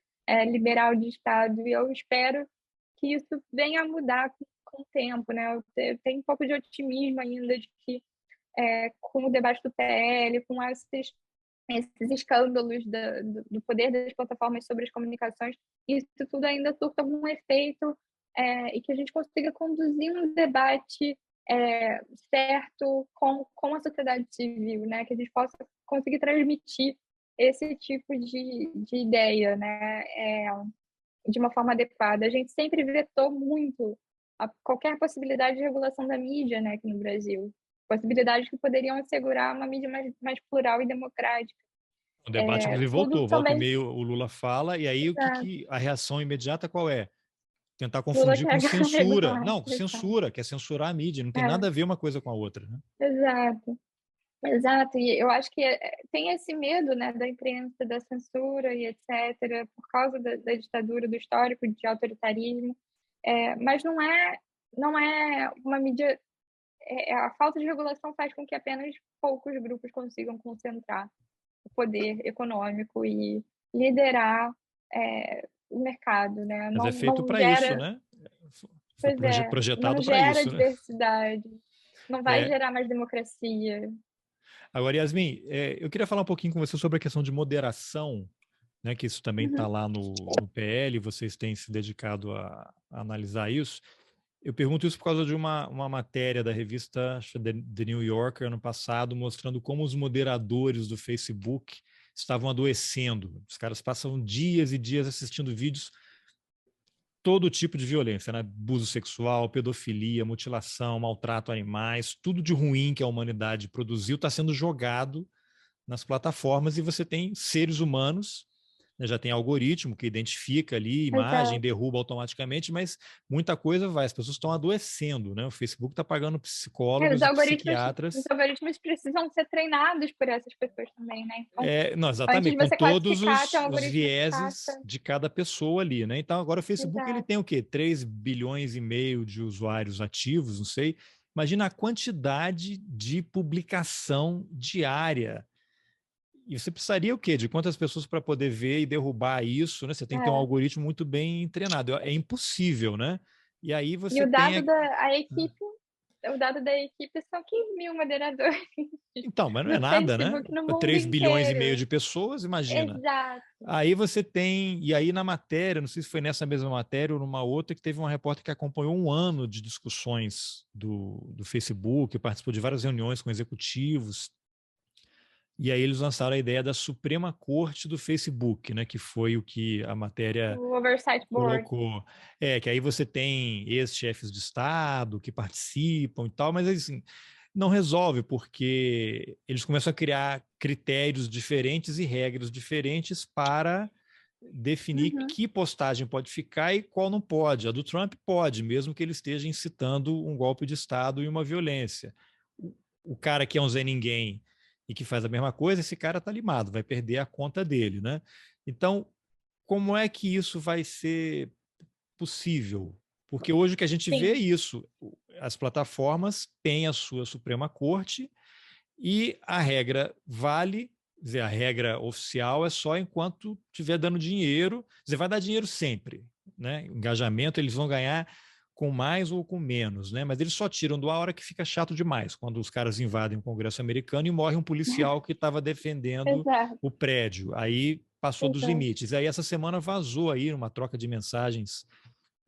liberal de Estado, e eu espero que isso venha a mudar com o tempo, né? Eu tenho um pouco de otimismo ainda de que com o debate do PL, com esses escândalos do poder das plataformas sobre as comunicações, isso tudo ainda surta algum efeito e que a gente consiga conduzir um debate certo com a sociedade civil, né? Que a gente possa conseguir transmitir esse tipo de ideia, né? De uma forma adequada. A gente sempre vetou muito qualquer possibilidade de regulação da mídia, né, aqui no Brasil. Possibilidades que poderiam assegurar uma mídia mais plural e democrática. O debate, inclusive, Tudo voltou. Volta e também. meio o Lula fala, e aí a reação imediata qual é? Tentar Lula confundir com quer censura. regular. Não, com censura, quer censurar a mídia. Não tem nada a ver uma coisa com a outra, né? Exato. Exato, e eu acho que tem esse medo, né, da imprensa, da censura e etc., por causa da ditadura, do histórico de autoritarismo, mas não é uma mídia. A falta de regulação faz com que apenas poucos grupos consigam concentrar o poder econômico e liderar o mercado, né? Mas é feito Não para isso, gera, né? Foi pois projetado não para gera isso, né? diversidade, não vai É, gerar mais democracia. agora, Yasmin, eu queria falar um pouquinho com você sobre a questão de moderação, né, que isso também está Uhum. lá no PL, vocês têm se dedicado a analisar isso. Eu pergunto isso por causa de uma matéria da revista acho, The New Yorker, ano passado, mostrando como os moderadores do Facebook estavam adoecendo. Os caras passam dias e dias assistindo vídeos, todo tipo de violência, né? Abuso sexual, pedofilia, mutilação, maltrato a animais, tudo de ruim que a humanidade produziu está sendo jogado nas plataformas e você tem seres humanos, né, já tem algoritmo que identifica ali imagem, Exato. derruba automaticamente, mas muita coisa vai, as pessoas estão adoecendo, né? O Facebook está pagando psicólogos e Os psiquiatras. algoritmos precisam ser treinados por essas pessoas também, né? Então, Não, antes de exatamente, com você todos classificar, tem um os algoritmo que vieses caça. de cada pessoa ali, né? Então, agora o Facebook ele Exato. tem o quê? 3 bilhões e meio de usuários ativos, não sei. Imagina a quantidade de publicação diária. E você precisaria o quê? De quantas pessoas para poder ver e derrubar isso, né? Você tem que ter um É. algoritmo muito bem treinado. É impossível, né? E aí E você o tem. dado o dado da equipe são 15 mil moderadores Então, mas não é do nada, né? Facebook no Para mundo 3 bilhões e meio inteiro. de pessoas, imagina. Exato. Aí você tem. E aí na matéria, não sei se foi nessa mesma matéria ou numa outra, que teve uma repórter que acompanhou um ano de discussões do Facebook, participou de várias reuniões com executivos. E aí eles lançaram a ideia da Suprema Corte do Facebook, né, que foi o que a matéria O Oversight Board. colocou. Que aí você tem ex-chefes de Estado que participam e tal, mas assim, não resolve, porque eles começam a criar critérios diferentes e regras diferentes para definir Uhum. que postagem pode ficar e qual não pode. A do Trump pode, mesmo que ele esteja incitando um golpe de Estado e uma violência. O cara que é um Zé Ninguém e que faz a mesma coisa, esse cara está limado, vai perder a conta dele, né? Então, como é que isso vai ser possível? Porque hoje o que a gente vê é Sim. isso: as plataformas têm a sua Suprema Corte e a regra vale, quer dizer, a regra oficial é só enquanto estiver dando dinheiro. Você vai dar dinheiro sempre, né? Engajamento eles vão ganhar com mais ou com menos, né? Mas eles só tiram do a hora que fica chato demais, quando os caras invadem o Congresso americano e morre um policial que estava defendendo Exato. o prédio. Aí passou dos Exato. limites. Aí essa semana vazou aí uma troca de mensagens,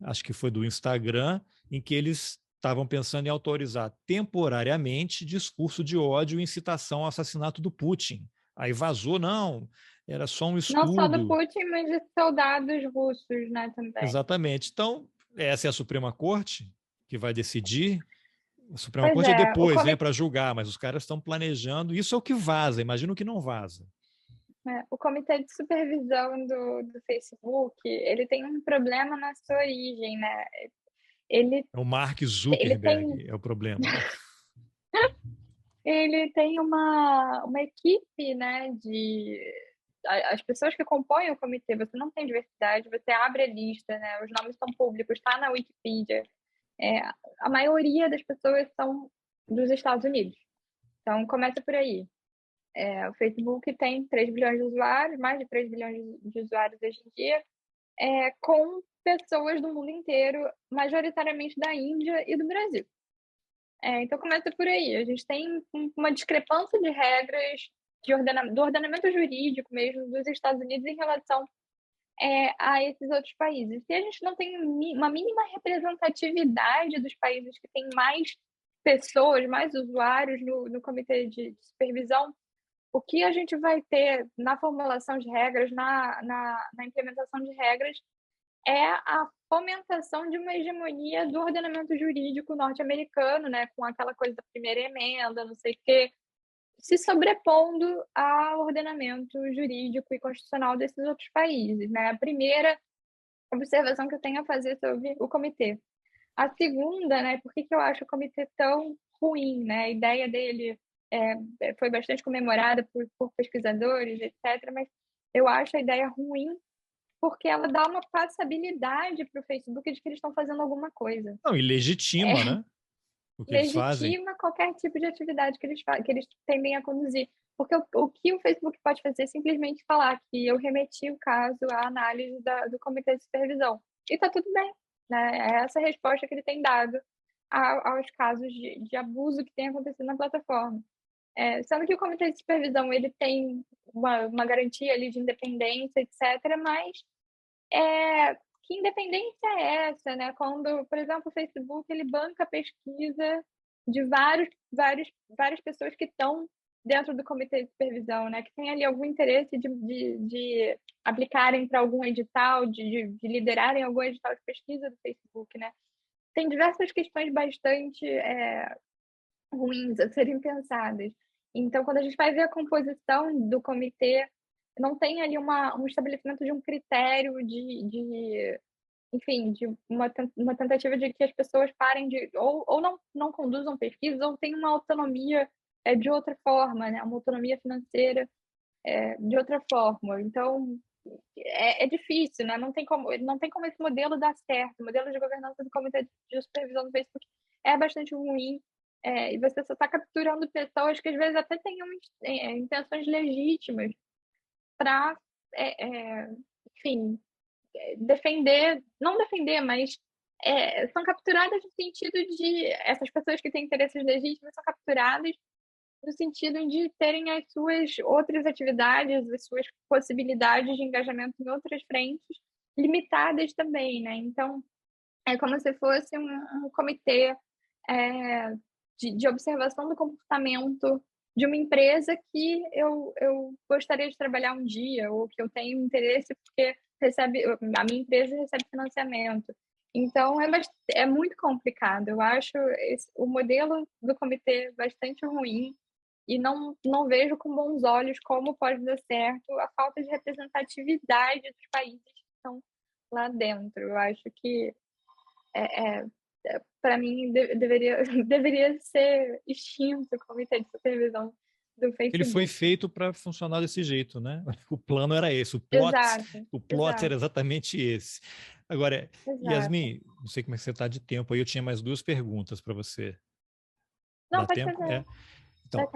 acho que foi do Instagram, em que eles estavam pensando em autorizar temporariamente discurso de ódio e incitação ao assassinato do Putin. Aí vazou, não, era só um Não só do estudo. Putin, mas de soldados russos, né, também. Exatamente. Então, essa é a Suprema Corte que vai decidir. A Suprema Pois Corte é é, depois, né, para julgar, mas os caras estão planejando. Isso é o que vaza, imagina o que não vaza. o comitê de supervisão do Facebook, ele tem um problema na sua origem, né? Ele, É o Mark ele tem Zuckerberg, é o problema. ele tem uma equipe, né, as pessoas que compõem o comitê, você não tem diversidade, você abre a lista, né? Os nomes são públicos, está na Wikipedia. A maioria das pessoas são dos Estados Unidos. Então, começa por aí. O Facebook tem 3 bilhões de usuários, mais de 3 bilhões de usuários hoje em dia, com pessoas do mundo inteiro, majoritariamente da Índia e do Brasil. Então, começa por aí. A gente tem uma discrepância de regras do ordenamento jurídico mesmo dos Estados Unidos em relação a esses outros países. Se a gente não tem uma mínima representatividade dos países que têm mais pessoas, mais usuários no comitê de supervisão, o que a gente vai ter na formulação de regras, na implementação de regras, é a fomentação de uma hegemonia do ordenamento jurídico norte-americano, né, com aquela coisa da primeira emenda, não sei o quê, se sobrepondo ao ordenamento jurídico e constitucional desses outros países, né? A primeira observação que eu tenho a fazer sobre o comitê. A segunda, né, por que eu acho o comitê tão ruim, né? A ideia dele foi bastante comemorada por pesquisadores, etc., mas eu acho a ideia ruim porque ela dá uma passabilidade para o Facebook de que eles estão fazendo alguma coisa. Não, e legitima, né? O que eles fazem. Legitima qualquer tipo de atividade que eles tendem a conduzir. Porque o que o Facebook pode fazer é simplesmente falar que eu remeti o caso à análise do comitê de supervisão. E está tudo bem, né? É essa a resposta que ele tem dado aos casos de abuso que tem acontecido na plataforma. Sendo que o comitê de supervisão ele tem uma garantia ali de independência, etc., mas que independência é essa, né? Quando, por exemplo, o Facebook ele banca a pesquisa de várias pessoas que estão dentro do comitê de supervisão, né? Que tem ali algum interesse de aplicarem para algum edital, de liderarem algum edital de pesquisa do Facebook, né? Tem diversas questões bastante ruins a serem pensadas. Então, quando a gente vai ver a composição do comitê, não tem ali um estabelecimento de um critério enfim, de uma tentativa de que as pessoas parem ou não conduzam pesquisas, ou tenham uma autonomia de outra forma, né? Uma autonomia financeira de outra forma. Então, é difícil, né? Não tem como esse modelo dar certo. O modelo de governança do comitê de supervisão do Facebook é bastante ruim. E você só está capturando pessoas que às vezes até tenham intenções legítimas para, enfim, não defender, mas são capturadas no sentido de essas pessoas que têm interesses legítimos são capturadas no sentido de terem as suas outras atividades, as suas possibilidades de engajamento em outras frentes limitadas também, né? Então, é como se fosse um comitê de observação do comportamento de uma empresa que eu gostaria de trabalhar um dia, ou que eu tenho interesse porque a minha empresa recebe financiamento. Então, é muito complicado. Eu acho o modelo do comitê bastante ruim e não vejo com bons olhos como pode dar certo a falta de representatividade dos países que estão lá dentro. Eu acho que para mim, deveria ser extinto o comitê de supervisão do Facebook. Ele foi feito para funcionar desse jeito, né? O plano era esse, o plot era exatamente esse. Agora, exato. Yasmin, não sei como é que você está de tempo, aí eu tinha mais 2 perguntas para você. Não, pode tempo? Fazer. Então,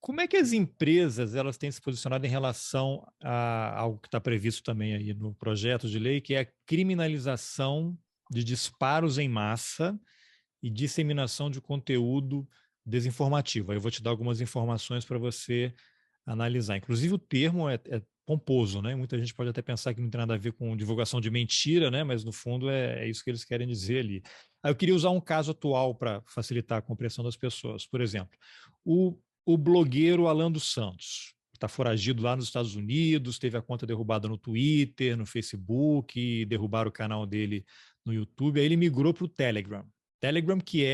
como é que as empresas elas têm se posicionado em relação a algo que está previsto também aí no projeto de lei, que é a criminalização de disparos em massa e disseminação de conteúdo desinformativo? Aí eu vou te dar algumas informações para você analisar. Inclusive o termo é pomposo, né? Muita gente pode até pensar que não tem nada a ver com divulgação de mentira, né? Mas no fundo é isso que eles querem dizer ali. Aí eu queria usar um caso atual para facilitar a compreensão das pessoas. Por exemplo, o blogueiro Alan dos Santos está foragido lá nos Estados Unidos, teve a conta derrubada no Twitter, no Facebook, derrubaram o canal dele no YouTube, aí ele migrou para o Telegram. Telegram que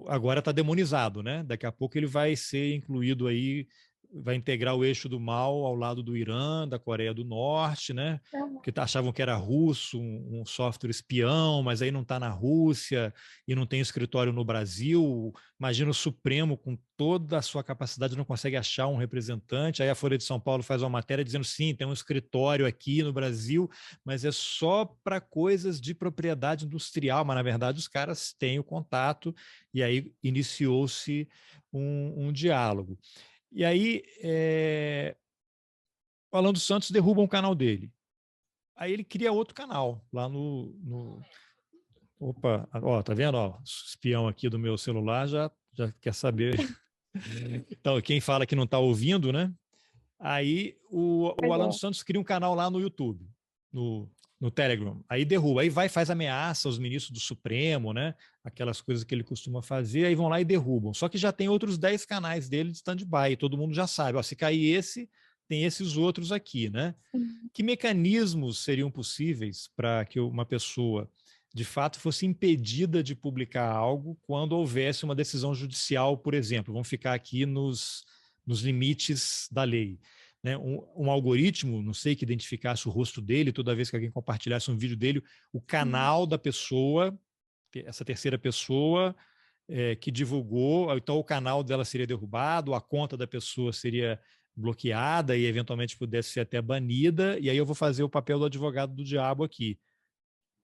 agora está demonizado, né? Daqui a pouco ele vai ser incluído aí vai integrar o eixo do mal ao lado do Irã, da Coreia do Norte, né? Porque achavam que era russo, um software espião, mas aí não está na Rússia e não tem escritório no Brasil. Imagina o Supremo com toda a sua capacidade não consegue achar um representante. Aí a Folha de São Paulo faz uma matéria dizendo sim, tem um escritório aqui no Brasil, mas é só para coisas de propriedade industrial, mas na verdade os caras têm o contato e aí iniciou-se um diálogo. E aí, o Alan dos Santos derruba um canal dele. Aí ele cria outro canal lá no... Opa, ó, tá vendo? Ó, o espião aqui do meu celular já quer saber. Então, quem fala que não está ouvindo, né? Aí o Alan dos Santos cria um canal lá no YouTube, no Telegram. Aí derruba, aí vai faz ameaça aos ministros do Supremo, né? Aquelas coisas que ele costuma fazer, aí vão lá e derrubam. Só que já tem outros 10 canais dele de stand-by, todo mundo já sabe, ó, se cair esse, tem esses outros aqui, né? Que mecanismos seriam possíveis para que uma pessoa de fato fosse impedida de publicar algo quando houvesse uma decisão judicial, por exemplo? Vamos ficar aqui nos limites da lei. Né? Um algoritmo, não sei, que identificasse o rosto dele, toda vez que alguém compartilhasse um vídeo dele, o canal da pessoa, essa terceira pessoa que divulgou, então o canal dela seria derrubado, a conta da pessoa seria bloqueada e eventualmente pudesse ser até banida, e aí eu vou fazer o papel do advogado do diabo aqui.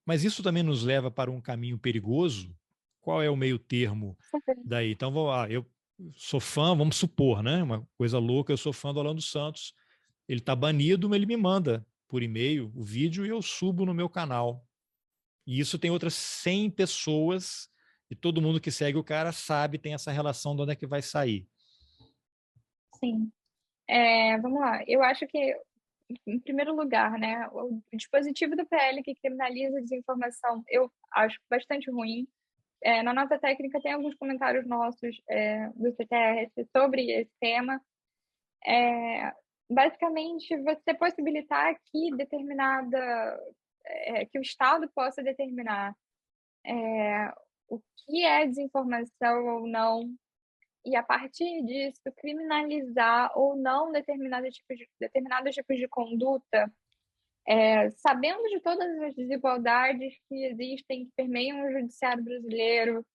Mas isso também nos leva para um caminho perigoso? Qual é o meio termo daí? Então, eu sou fã, vamos supor, né? Uma coisa louca, eu sou fã do Alan dos Santos. Ele está banido, mas ele me manda por e-mail o vídeo e eu subo no meu canal. E isso tem outras 100 pessoas e todo mundo que segue o cara sabe, tem essa relação de onde é que vai sair. Sim. Vamos lá. Eu acho que, em primeiro lugar, né, o dispositivo do PL que criminaliza a desinformação, eu acho bastante ruim. Na nota técnica tem alguns comentários nossos do CTRS sobre esse tema. Basicamente, você possibilitar que que o Estado possa determinar o que é desinformação ou não, e a partir disso criminalizar ou não determinados tipos de conduta, sabendo de todas as desigualdades que existem, que permeiam o judiciário brasileiro,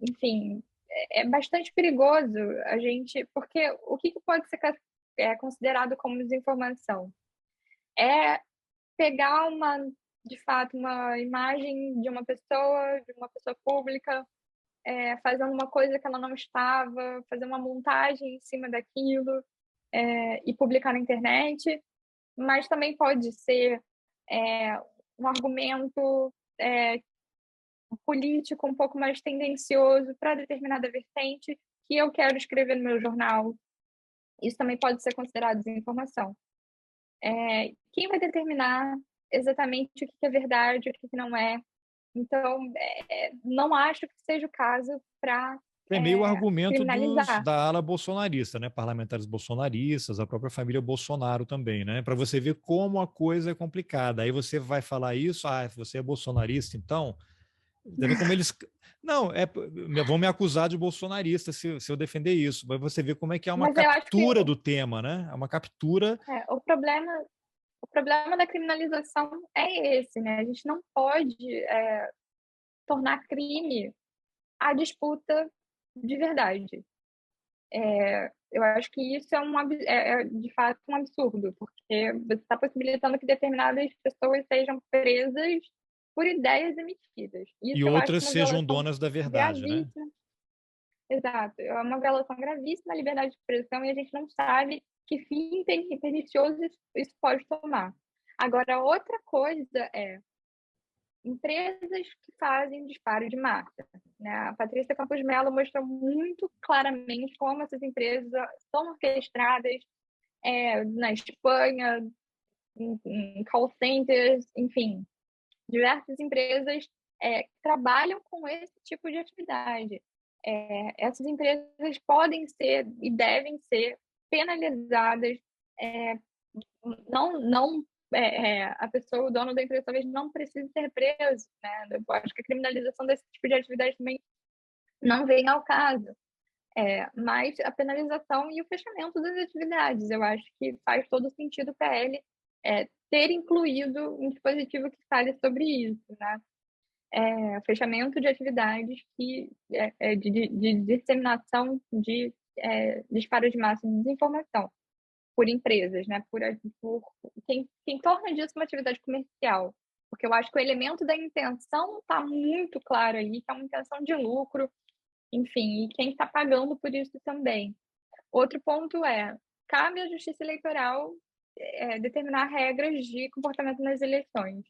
enfim, é bastante perigoso a gente, porque o que pode ser considerado como desinformação? É pegar de fato, uma imagem de uma pessoa pública, fazendo uma coisa que ela não estava, fazer uma montagem em cima daquilo, e publicar na internet, mas também pode ser um argumento político um pouco mais tendencioso para determinada vertente que eu quero escrever no meu jornal. Isso também pode ser considerado desinformação. Quem vai determinar exatamente o que é verdade, o que não é? Então, não acho que seja o caso para É meio o argumento criminalizar. da ala bolsonarista, né? Parlamentares bolsonaristas, a própria família Bolsonaro também, né? Para você ver como a coisa é complicada. Aí você vai falar isso, você é bolsonarista, então. Tá vendo como eles. Não, vão me acusar de bolsonarista se eu defender isso. Mas você vê como é que é uma Mas eu acho que captura do tema, né? É uma captura. o problema da criminalização é esse, né? A gente não pode tornar crime a disputa de verdade. Eu acho que isso é de fato um absurdo, porque você está possibilitando que determinadas pessoas sejam presas por ideias emitidas. Isso E eu acho outras uma sejam violação donas da verdade, né? gravíssima. Exato, é uma violação gravíssima à liberdade de expressão e a gente não sabe que fim pernicioso isso pode tomar. Agora, outra coisa é empresas que fazem disparo de massa, né? A Patrícia Campos Mello mostrou muito claramente como essas empresas são orquestradas na Espanha, em call centers, enfim, diversas empresas trabalham com esse tipo de atividade. Essas empresas podem ser e devem ser penalizadas, não a pessoa, o dono da empresa, talvez não precise ser preso, né? Eu acho que a criminalização desse tipo de atividade também não vem ao caso. Mas a penalização e o fechamento das atividades. Eu acho que faz todo sentido para ele ter incluído um dispositivo que fale sobre isso, né? Fechamento de atividades de disseminação de disparo de massa de desinformação por empresas, né? Por quem torna disso uma atividade comercial. Porque eu acho que o elemento da intenção está muito claro aí, que é uma intenção de lucro, enfim, e quem está pagando por isso também. Outro ponto cabe à Justiça Eleitoral determinar regras de comportamento nas eleições.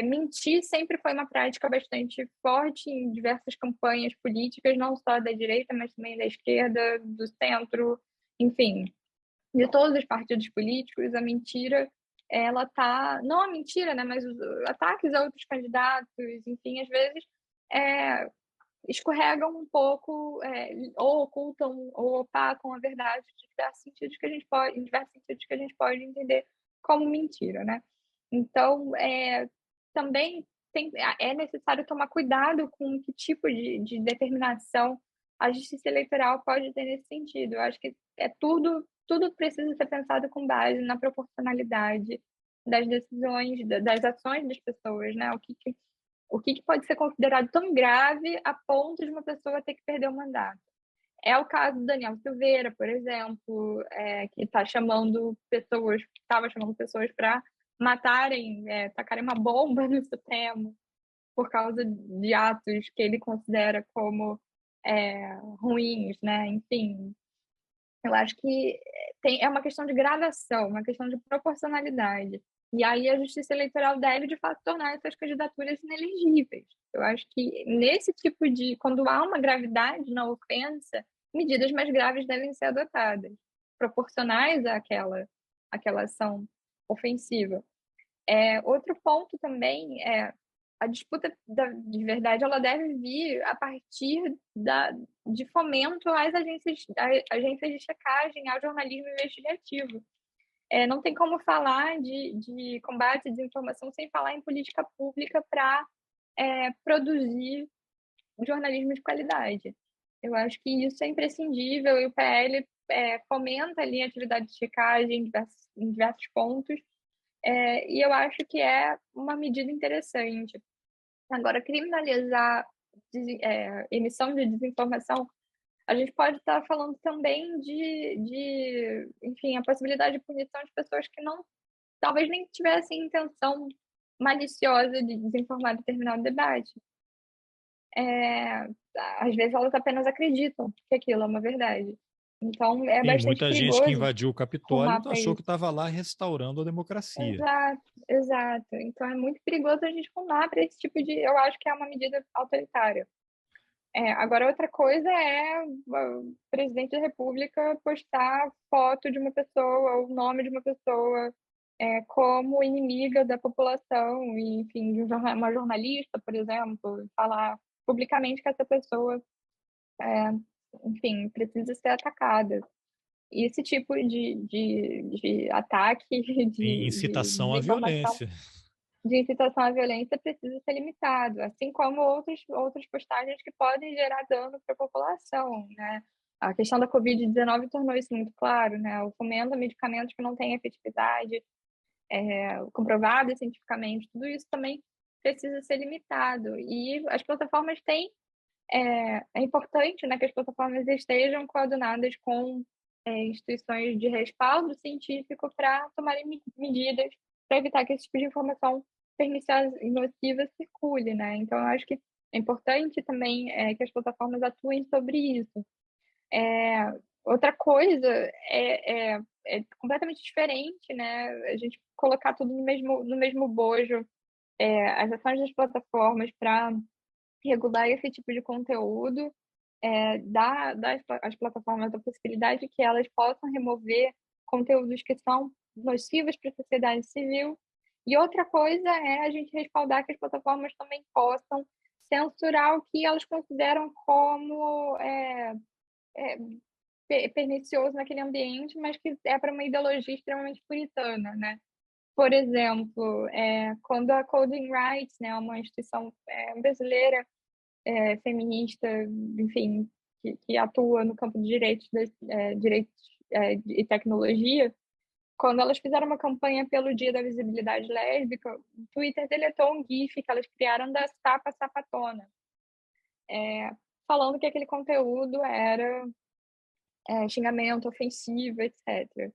Mentir sempre foi uma prática bastante forte em diversas campanhas políticas, não só da direita, mas também da esquerda, do centro, enfim, de todos os partidos políticos. A mentira, ela tá, não a mentira, né, mas os ataques a outros candidatos, enfim, às vezes escorregam um pouco, ou ocultam ou opacam a verdade em diversos sentidos que a gente pode entender como mentira, né? Então, também é necessário tomar cuidado com que tipo de determinação a justiça eleitoral pode ter nesse sentido. Eu acho que tudo precisa ser pensado com base na proporcionalidade das decisões, das ações das pessoas, né? O que pode ser considerado tão grave a ponto de uma pessoa ter que perder o mandato. É o caso do Daniel Silveira, por exemplo, que estava chamando pessoas para matarem, tacarem uma bomba no Supremo por causa de atos que ele considera como ruins, né? Enfim, eu acho que é uma questão de gradação, uma questão de proporcionalidade. E aí a Justiça Eleitoral deve, de fato, tornar essas candidaturas inelegíveis. Eu acho que nesse tipo quando há uma gravidade na ofensa, medidas mais graves devem ser adotadas, proporcionais àquela ação ofensiva. Outro ponto também a disputa de verdade, ela deve vir a partir de fomento às agências de checagem, ao jornalismo investigativo. Não tem como falar de combate à desinformação sem falar em política pública para produzir jornalismo de qualidade. Eu acho que isso é imprescindível e o PL fomenta ali a atividade de checagem em diversos pontos, e eu acho que é uma medida interessante. Agora, criminalizar emissão de desinformação, a gente pode estar falando também enfim, a possibilidade de punição de pessoas que talvez nem tivessem intenção maliciosa de desinformar determinado debate. Às vezes elas apenas acreditam que aquilo é uma verdade. Então, é Tem bastante muita gente que perigoso invadiu o Capitólio rumar e para achou que isso. estava lá restaurando a democracia. Exato, exato. Então, é muito perigoso a gente rumar para esse tipo eu acho que é uma medida autoritária. Agora, outra coisa é o presidente da República postar foto de uma pessoa, o nome de uma pessoa, como inimiga da população, e, enfim, de uma jornalista, por exemplo, falar publicamente que essa pessoa, enfim, precisa ser atacada. E esse tipo de ataque, de Incitação à desinformação, violência. de incitação à violência precisa ser limitado, assim como outras postagens que podem gerar dano para a população, né? A questão da Covid-19 tornou isso muito claro, né? O fomento a medicamentos que não têm efetividade comprovada cientificamente, tudo isso também precisa ser limitado. E as plataformas é importante, né, que as plataformas estejam coadunadas com instituições de respaldo científico para tomarem medidas para evitar que esse tipo de informação perniciosa e nociva circule, né? Então, eu acho que é importante também que as plataformas atuem sobre isso. Outra coisa é completamente diferente, né? A gente colocar tudo no mesmo bojo, as ações das plataformas para regular esse tipo de conteúdo, dar às plataformas a possibilidade que elas possam remover conteúdos que são nocivos para a sociedade civil. E outra coisa é a gente respaldar que as plataformas também possam censurar o que elas consideram como pernicioso naquele ambiente, mas que é para uma ideologia extremamente puritana, né? Por exemplo, quando a Coding Rights, né, uma instituição brasileira feminista, enfim, que atua no campo de direitos e tecnologia, quando elas fizeram uma campanha pelo Dia da Visibilidade Lésbica, o Twitter deletou um GIF que elas criaram da Sapa Sapatona, falando que aquele conteúdo era xingamento, ofensivo, etc.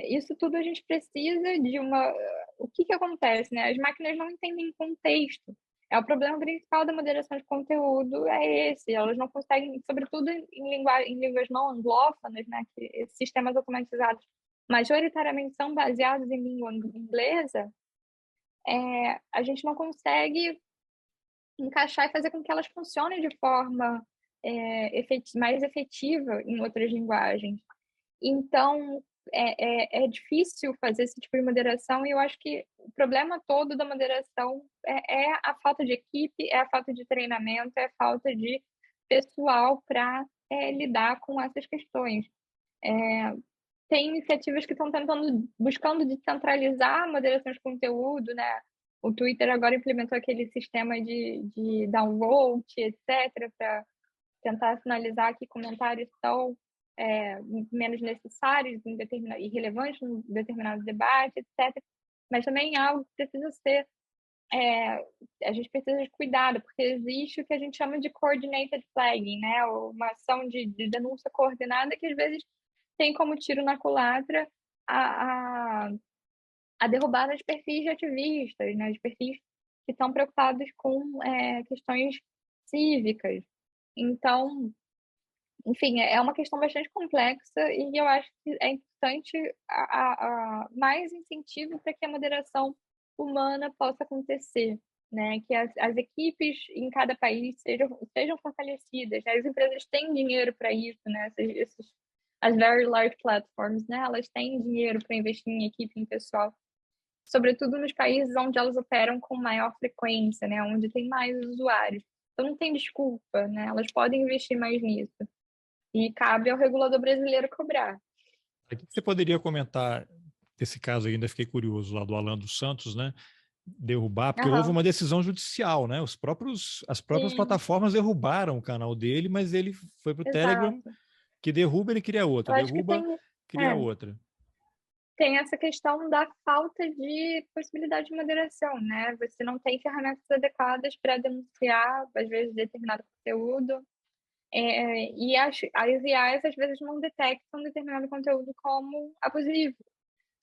Isso tudo a gente precisa de uma... O que acontece, né? As máquinas não entendem contexto. O problema principal da moderação de conteúdo é esse. Elas não conseguem, sobretudo em línguas não anglófonas, né? Que esses sistemas automatizados majoritariamente são baseados em língua inglesa, a gente não consegue encaixar e fazer com que elas funcionem de forma mais efetiva em outras linguagens. Então, é difícil fazer esse tipo de moderação, e eu acho que o problema todo da moderação é a falta de equipe, é a falta de treinamento, é a falta de pessoal para lidar com essas questões. Tem iniciativas que estão buscando descentralizar a moderação de conteúdo, né? O Twitter agora implementou aquele sistema de downvote, etc., para tentar sinalizar que comentários são menos necessários e relevantes em determinado debate, etc. Mas também é algo que precisa ser... a gente precisa de cuidado, porque existe o que a gente chama de coordinated flagging, né? Uma ação de denúncia coordenada que, às vezes, tem como tiro na culatra a derrubada de perfis de ativistas, né? De perfis que estão preocupados com questões cívicas. Então, enfim, é uma questão bastante complexa, e eu acho que é importante mais incentivo para que a moderação humana possa acontecer, né? Que as equipes em cada país sejam fortalecidas, né? As empresas têm dinheiro para isso, né? As very large platforms, né? Elas têm dinheiro para investir em equipe, em pessoal, sobretudo nos países onde elas operam com maior frequência, né? Onde tem mais usuários. Então não tem desculpa, né? Elas podem investir mais nisso. E cabe ao regulador brasileiro cobrar. O que você poderia comentar desse caso aí? Ainda fiquei curioso lá do Alan dos Santos, né? Derrubar, porque houve uma decisão judicial, né? As próprias plataformas derrubaram o canal dele, mas ele foi para o Telegram, que derruba, ele cria outra, derruba, cria outra. Tem essa questão da falta de possibilidade de moderação, né? Você não tem ferramentas adequadas para denunciar, às vezes, determinado conteúdo. E as IAs, às vezes, não detectam determinado conteúdo como abusivo.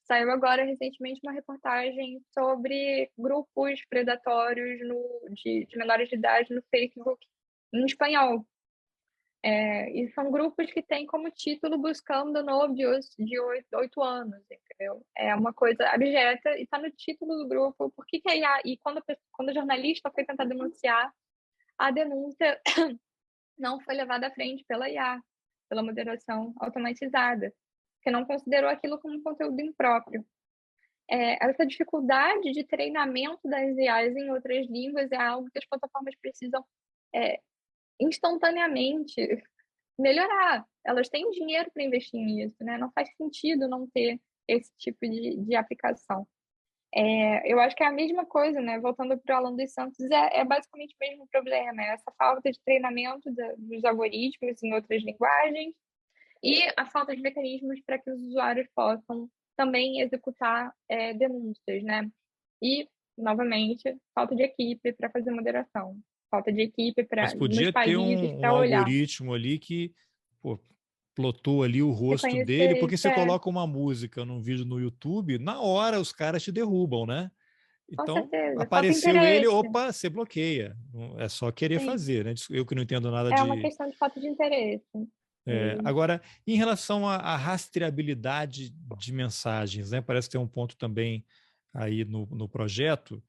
Saiu agora, recentemente, uma reportagem sobre grupos predatórios de menores de idade no Facebook, em espanhol. E são grupos que têm como título buscando novios de 8 anos, entendeu? É uma coisa abjeta e está no título do grupo. Por que a IA... E quando a jornalista foi tentar denunciar, a denúncia não foi levada à frente pela IA, pela moderação automatizada, que não considerou aquilo como conteúdo impróprio. Essa dificuldade de treinamento das IAs em outras línguas é algo que as plataformas precisam instantaneamente melhorar. Elas têm dinheiro para investir nisso, né? Não faz sentido não ter esse tipo de aplicação. Eu acho que é a mesma coisa, né? Voltando para o Alan dos Santos, é basicamente o mesmo problema, essa falta de treinamento dos algoritmos em outras linguagens e a falta de mecanismos para que os usuários possam também executar denúncias, né? E, novamente, falta de equipe para fazer moderação, falta de equipe Mas podia nos ter países um para olhar. algoritmo ali que plotou ali o rosto dele, porque você coloca uma música num vídeo no YouTube, na hora os caras te derrubam, né? Então, apareceu ele, opa, você bloqueia. É só querer fazer, né? Eu que não entendo nada de... É uma questão de falta de interesse. Agora, em relação à rastreabilidade de mensagens, né? Parece que tem um ponto também aí no projeto.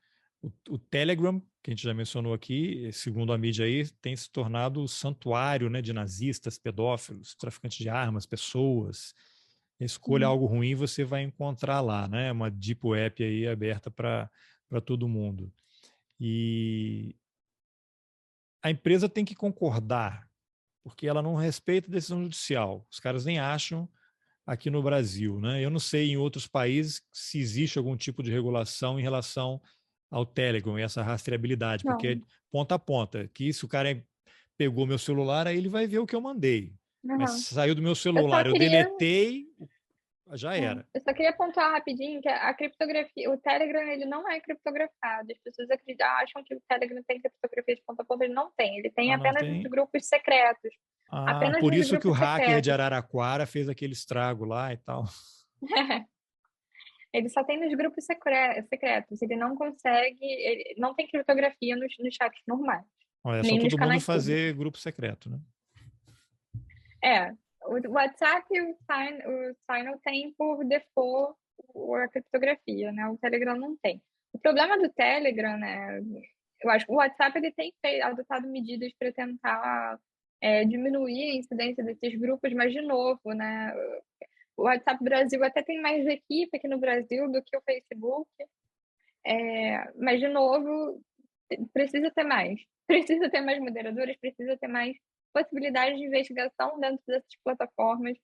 O Telegram, que a gente já mencionou aqui, segundo a mídia aí, tem se tornado o santuário, né, de nazistas, pedófilos, traficantes de armas, pessoas. Escolha algo ruim, você vai encontrar lá, né? Uma deep web aí aberta para todo mundo. E a empresa tem que concordar, porque ela não respeita a decisão judicial. Os caras nem acham aqui no Brasil, né? Eu não sei em outros países se existe algum tipo de regulação em relação ao Telegram e essa rastreabilidade, porque é ponta a ponta, que se o cara pegou meu celular, aí ele vai ver o que eu mandei. Mas Uhum. saiu do meu Eu só celular, eu queria deletei, já era. Eu só queria pontuar rapidinho que a criptografia, o Telegram, ele não é criptografado. As pessoas acham que o Telegram tem criptografia de ponta a ponta, ele não tem. Ele tem Ah, não apenas nos tem. grupos secretos. Ah, Apenas por nos isso que o grupos hacker de secretos. Araraquara fez aquele estrago lá e tal. Ele só tem nos grupos secretos. Ele não consegue, ele não tem criptografia nos chats normais, Olha, é só nem nos todo mundo canais públicos. fazer grupo secreto, né? É, o WhatsApp e o Signal tem por default a criptografia, né? O Telegram não tem. O problema do Telegram, né? Eu acho que o WhatsApp ele tem adotado medidas para tentar diminuir a incidência desses grupos, mas de novo, né? O WhatsApp Brasil até tem mais equipe aqui no Brasil do que o Facebook, mas de novo precisa ter mais, precisa ter mais moderadores, precisa ter mais possibilidades de investigação dentro dessas plataformas.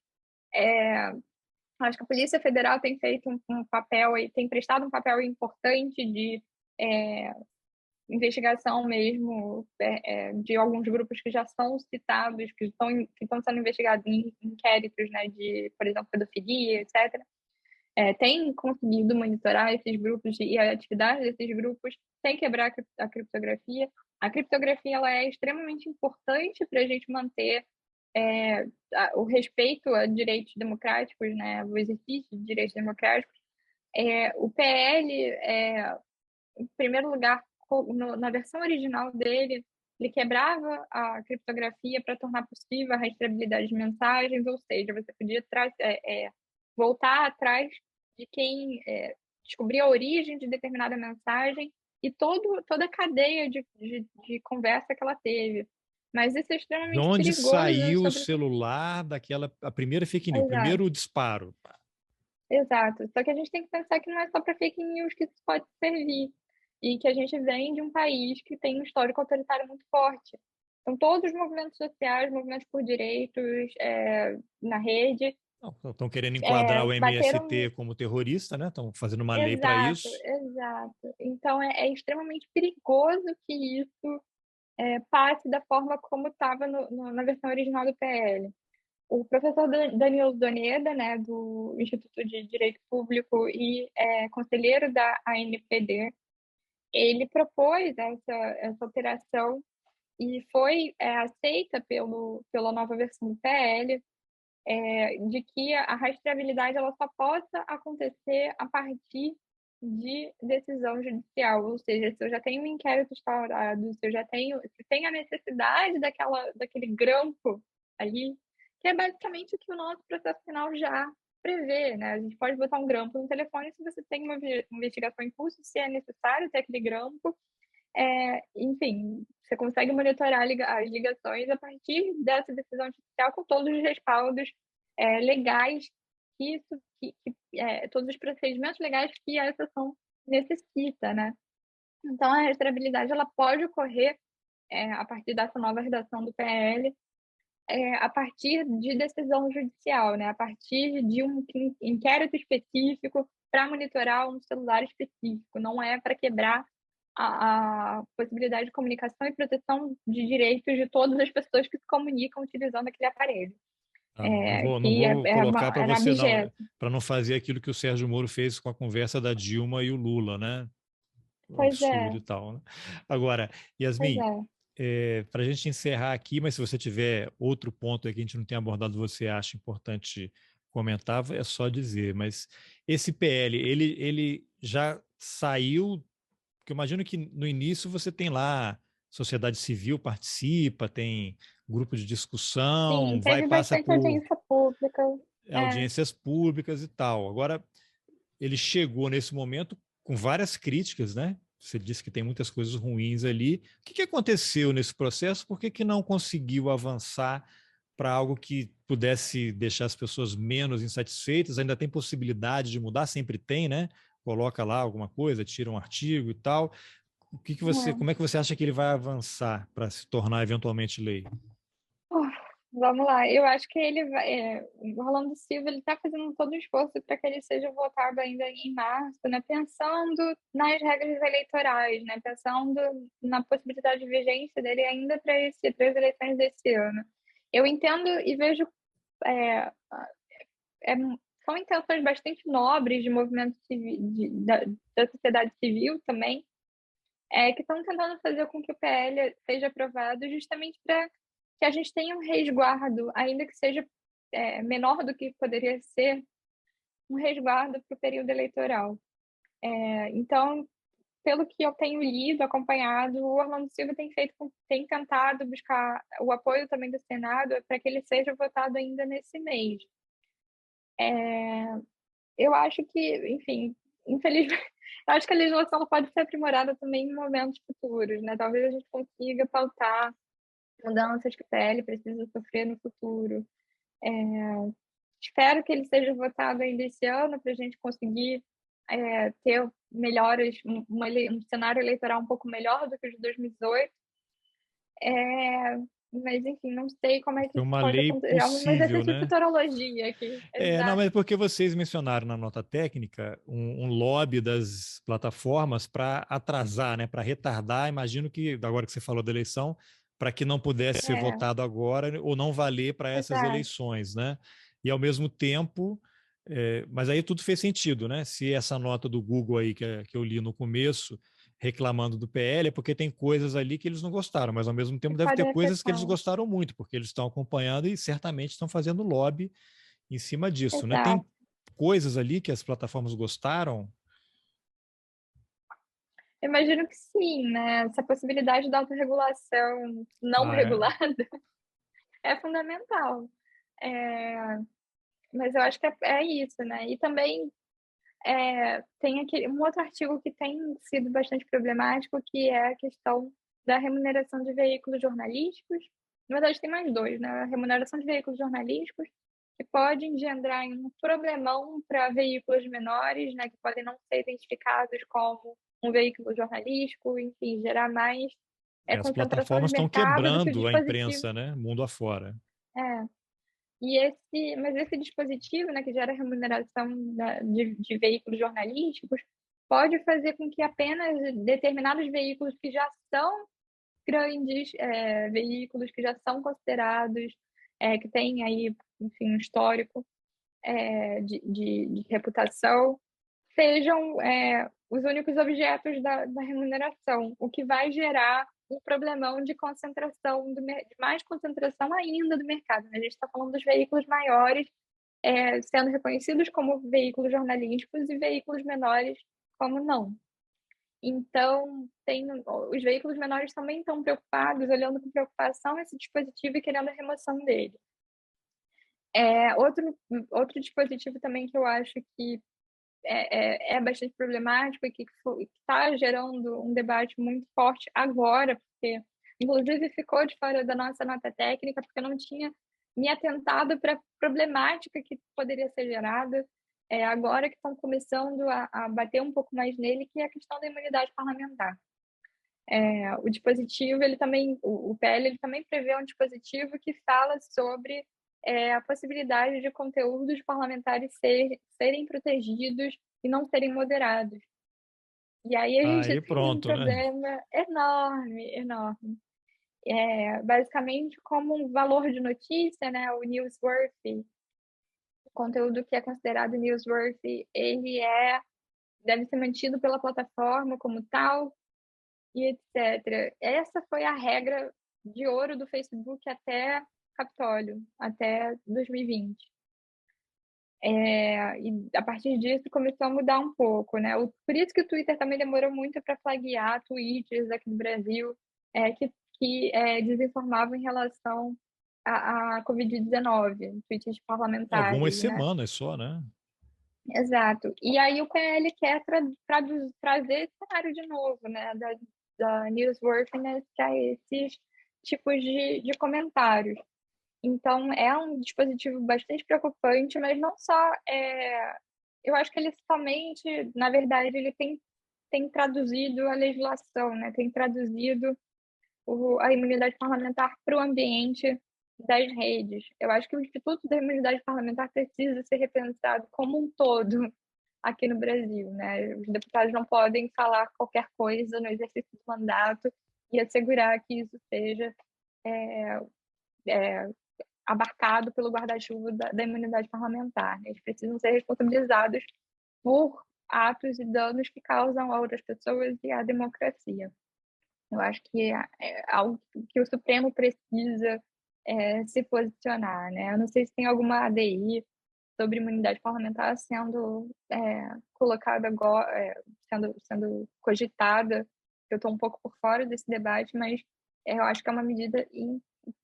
Acho que a Polícia Federal tem feito um papel e tem prestado um papel importante de é, investigação mesmo de alguns grupos que já são citados, que estão sendo investigados em inquéritos, né, de, por exemplo, pedofilia, etc. Tem conseguido monitorar esses grupos e a atividade desses grupos sem quebrar a criptografia. A criptografia ela é extremamente importante para a gente manter o respeito a direitos democráticos, né, o exercício de direitos democráticos. O PL, em primeiro lugar, na versão original dele, ele quebrava a criptografia para tornar possível a rastreabilidade de mensagens, ou seja, você podia voltar atrás de quem descobrir a origem de determinada mensagem e toda a cadeia de conversa que ela teve. Mas isso é De extremamente onde perigoso saiu o sobre. celular a primeira fake news, o Exato, primeiro disparo. exato. Só que a gente tem que pensar que não é só para fake news que isso pode servir. E que a gente vem de um país que tem um histórico autoritário muito forte. Então, todos os movimentos sociais, movimentos por direitos na rede, Estão querendo enquadrar o bateram. MST como terrorista, né? Estão fazendo uma lei para Exato, isso. exato. Então, é extremamente perigoso que isso passe da forma como estava na versão original do PL. O professor Danilo Doneda, né, do Instituto de Direito Público e conselheiro da ANPD, ele propôs essa alteração e foi aceita pela nova versão do PL, de que a rastreabilidade ela só possa acontecer a partir de decisão judicial, ou seja, se eu já tenho um inquérito instaurado, se tem a necessidade daquele grampo ali, que é basicamente o que o nosso processo penal já prevê, né? A gente pode botar um grampo no telefone se você tem uma investigação em curso, se é necessário ter aquele grampo, enfim, você consegue monitorar as ligações a partir dessa decisão judicial com todos os respaldos legais todos os procedimentos legais que a exceção necessita, né? Então, a rastreabilidade ela pode ocorrer a partir dessa nova redação do PL, a partir de decisão judicial, né? A partir de um inquérito específico para monitorar um celular específico, não é para quebrar a possibilidade de comunicação e proteção de direitos de todas as pessoas que se comunicam utilizando aquele aparelho, Ah, não que vou colocar para era você, não, abjeto. para não fazer aquilo que o Sérgio Moro fez com a conversa da Dilma e o Lula, né? Um Pois absurdo é, e tal, né? Agora, pois Yasmin, é. para a gente encerrar aqui, mas se você tiver outro ponto aí que a gente não tem abordado, você acha importante comentar, é só dizer. Mas esse PL, ele já saiu, porque eu imagino que no início você tem lá sociedade civil participa, tem grupo de discussão, Sim, vai teve passa bastante por audiência pública. É, audiências públicas e tal. Agora, ele chegou nesse momento com várias críticas, né? Você disse que tem muitas coisas ruins ali. O que aconteceu nesse processo? Por que não conseguiu avançar para algo que pudesse deixar as pessoas menos insatisfeitas? Ainda tem possibilidade de mudar? Sempre tem, né? Coloca lá alguma coisa, tira um artigo e tal. é. Como é que você acha que ele vai avançar para se tornar eventualmente lei? Uf, Vamos lá, eu acho que ele vai, o Rolando Silva, ele está fazendo todo um esforço para que ele seja votado ainda em março, né? Pensando nas regras eleitorais, né? Pensando na possibilidade de vigência dele ainda para as eleições desse ano. Eu entendo e vejo é, é, são intenções bastante nobres de movimentos da sociedade civil também, que estão tentando fazer com que o PL seja aprovado justamente para que a gente tenha um resguardo, ainda que seja menor do que poderia ser, um resguardo para o período eleitoral. Então, pelo que eu tenho lido, acompanhado, o Orlando Silva tem tentado buscar o apoio também do Senado para que ele seja votado ainda nesse mês. Eu acho que, enfim, infelizmente, eu acho que a legislação pode ser aprimorada também em momentos futuros, né? Talvez a gente consiga pautar mudanças que o PL precisa sofrer no futuro. Espero que ele seja votado ainda esse ano para a gente conseguir ter melhores, um cenário eleitoral um pouco melhor do que o de 2018. Mas, enfim, não sei como é que Foi isso uma pode lei acontecer. É um possível, exercício de né? futurologia aqui. Não, Exato. mas porque vocês mencionaram na nota técnica um lobby das plataformas para atrasar, né, para retardar, imagino que, agora que você falou da eleição, para que não pudesse ser votado agora ou não valer para essas Exato. eleições, né? E ao mesmo tempo, mas aí tudo fez sentido, né? Se essa nota do Google aí que eu li no começo, reclamando do PL, é porque tem coisas ali que eles não gostaram, mas ao mesmo Que tempo deve ter podem coisas que afetar. eles gostaram muito, porque eles estão acompanhando e certamente estão fazendo lobby em cima disso, né? Tem Exato. coisas ali que as plataformas gostaram. Imagino que sim, né? Essa possibilidade da autorregulação não Ah, é. regulada é fundamental. É, mas eu acho que é isso, né? E também tem um outro artigo que tem sido bastante problemático, que é a questão da remuneração de veículos jornalísticos. Na verdade, tem mais dois, né? A remuneração de veículos jornalísticos, que pode engendrar um problemão para veículos menores, né? Que podem não ser identificados como um veículo jornalístico, enfim, gerar mais As concentração plataformas de estão mercado do que o quebrando a dispositivo. imprensa, né? Mundo afora. É. Mas esse dispositivo, né, que gera remuneração de veículos jornalísticos, pode fazer com que apenas determinados veículos que já são grandes, veículos que já são considerados, que têm aí, enfim, um histórico de reputação, sejam os únicos objetos da remuneração, o que vai gerar um problemão de concentração, de mais concentração ainda do mercado, né? A gente está falando dos veículos maiores sendo reconhecidos como veículos jornalísticos e veículos menores como não. Então, os veículos menores também estão preocupados, olhando com preocupação esse dispositivo e querendo a remoção dele. Outro dispositivo também que eu acho que é bastante problemático e que está gerando um debate muito forte agora, porque, inclusive, ficou de fora da nossa nota técnica, porque eu não tinha me atentado para a problemática que poderia ser gerada, agora que estão começando a bater um pouco mais nele, que é a questão da imunidade parlamentar. O dispositivo, ele também, o PL, ele também prevê um dispositivo que fala sobre a possibilidade de conteúdos parlamentares serem protegidos e não serem moderados. E aí a gente Aí tem um pronto, né? problema enorme, enorme. Basicamente, como um valor de notícia, né, o newsworthy, o conteúdo que é considerado newsworthy, deve ser mantido pela plataforma como tal, e etc. Essa foi a regra de ouro do Facebook até Capitólio, até 2020. E a partir disso começou a mudar um pouco, né? Por isso que o Twitter também demorou muito para flaguear tweets aqui no Brasil que desinformavam em relação à Covid-19, tweets Algumas parlamentares, né? semanas só, né? Exato. E aí o PL quer trazer esse cenário de novo, né? Da newsworthiness para esses tipos de comentários. Então, é um dispositivo bastante preocupante, mas não só. Eu acho que ele somente, na verdade, ele tem traduzido a legislação, né? Tem traduzido a imunidade parlamentar para o ambiente das redes. Eu acho que o Instituto da Imunidade Parlamentar precisa ser repensado como um todo aqui no Brasil, né? Os deputados não podem falar qualquer coisa no exercício do mandato e assegurar que isso seja é, é, abarcado pelo guarda-chuva da imunidade parlamentar, né? Eles precisam ser responsabilizados por atos e danos que causam a outras pessoas e à democracia. Eu acho que é algo que o Supremo precisa se posicionar, né? Eu não sei se tem alguma ADI sobre imunidade parlamentar sendo colocada agora, sendo cogitada. Eu estou um pouco por fora desse debate, mas eu acho que é uma medida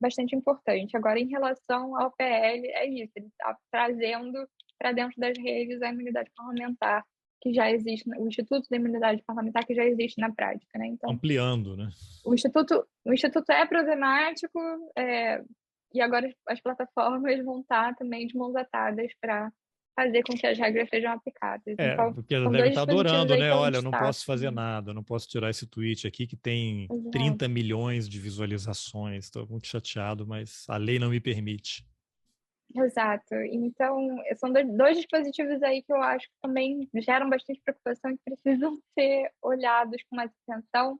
bastante importante. Agora, em relação ao PL, é isso, ele está trazendo para dentro das redes a imunidade parlamentar que já existe, o Instituto da Imunidade Parlamentar que já existe na prática, né? Então, ampliando, né? o instituto é problemático, e agora as plataformas vão estar também de mãos atadas para fazer com que as regras sejam aplicadas. Então, Porque elas são devem dois estar dispositivos adorando, aí né? que eu Olha, eu não destaco. posso fazer nada, eu não posso tirar esse tweet aqui que tem Exato. 30 milhões de visualizações. Estou muito chateado, mas a lei não me permite. Exato. Então, são dois dispositivos aí que eu acho que também geram bastante preocupação e precisam ser olhados com mais atenção.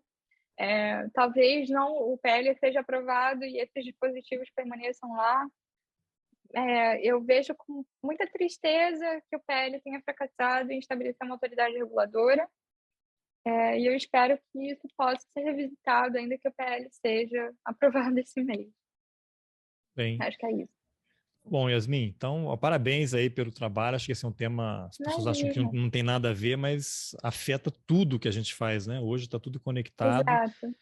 Talvez não o PL seja aprovado e esses dispositivos permaneçam lá. Eu vejo com muita tristeza que o PL tenha fracassado em estabelecer uma autoridade reguladora, e eu espero que isso possa ser revisitado ainda que o PL seja aprovado esse mês. Bem, Acho que é isso. bom, Yasmin, então, ó, parabéns aí pelo trabalho. Acho que esse é um tema, as pessoas acham que Imagina. não tem nada a ver, mas afeta tudo que a gente faz, né? Hoje está tudo conectado. Exato.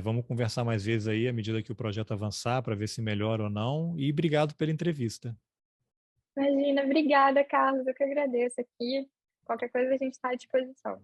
Vamos conversar mais vezes aí à medida que o projeto avançar para ver se melhora ou não. E obrigado pela entrevista. Imagina. Obrigada, Carlos. Eu que agradeço aqui. Qualquer coisa a gente está à disposição.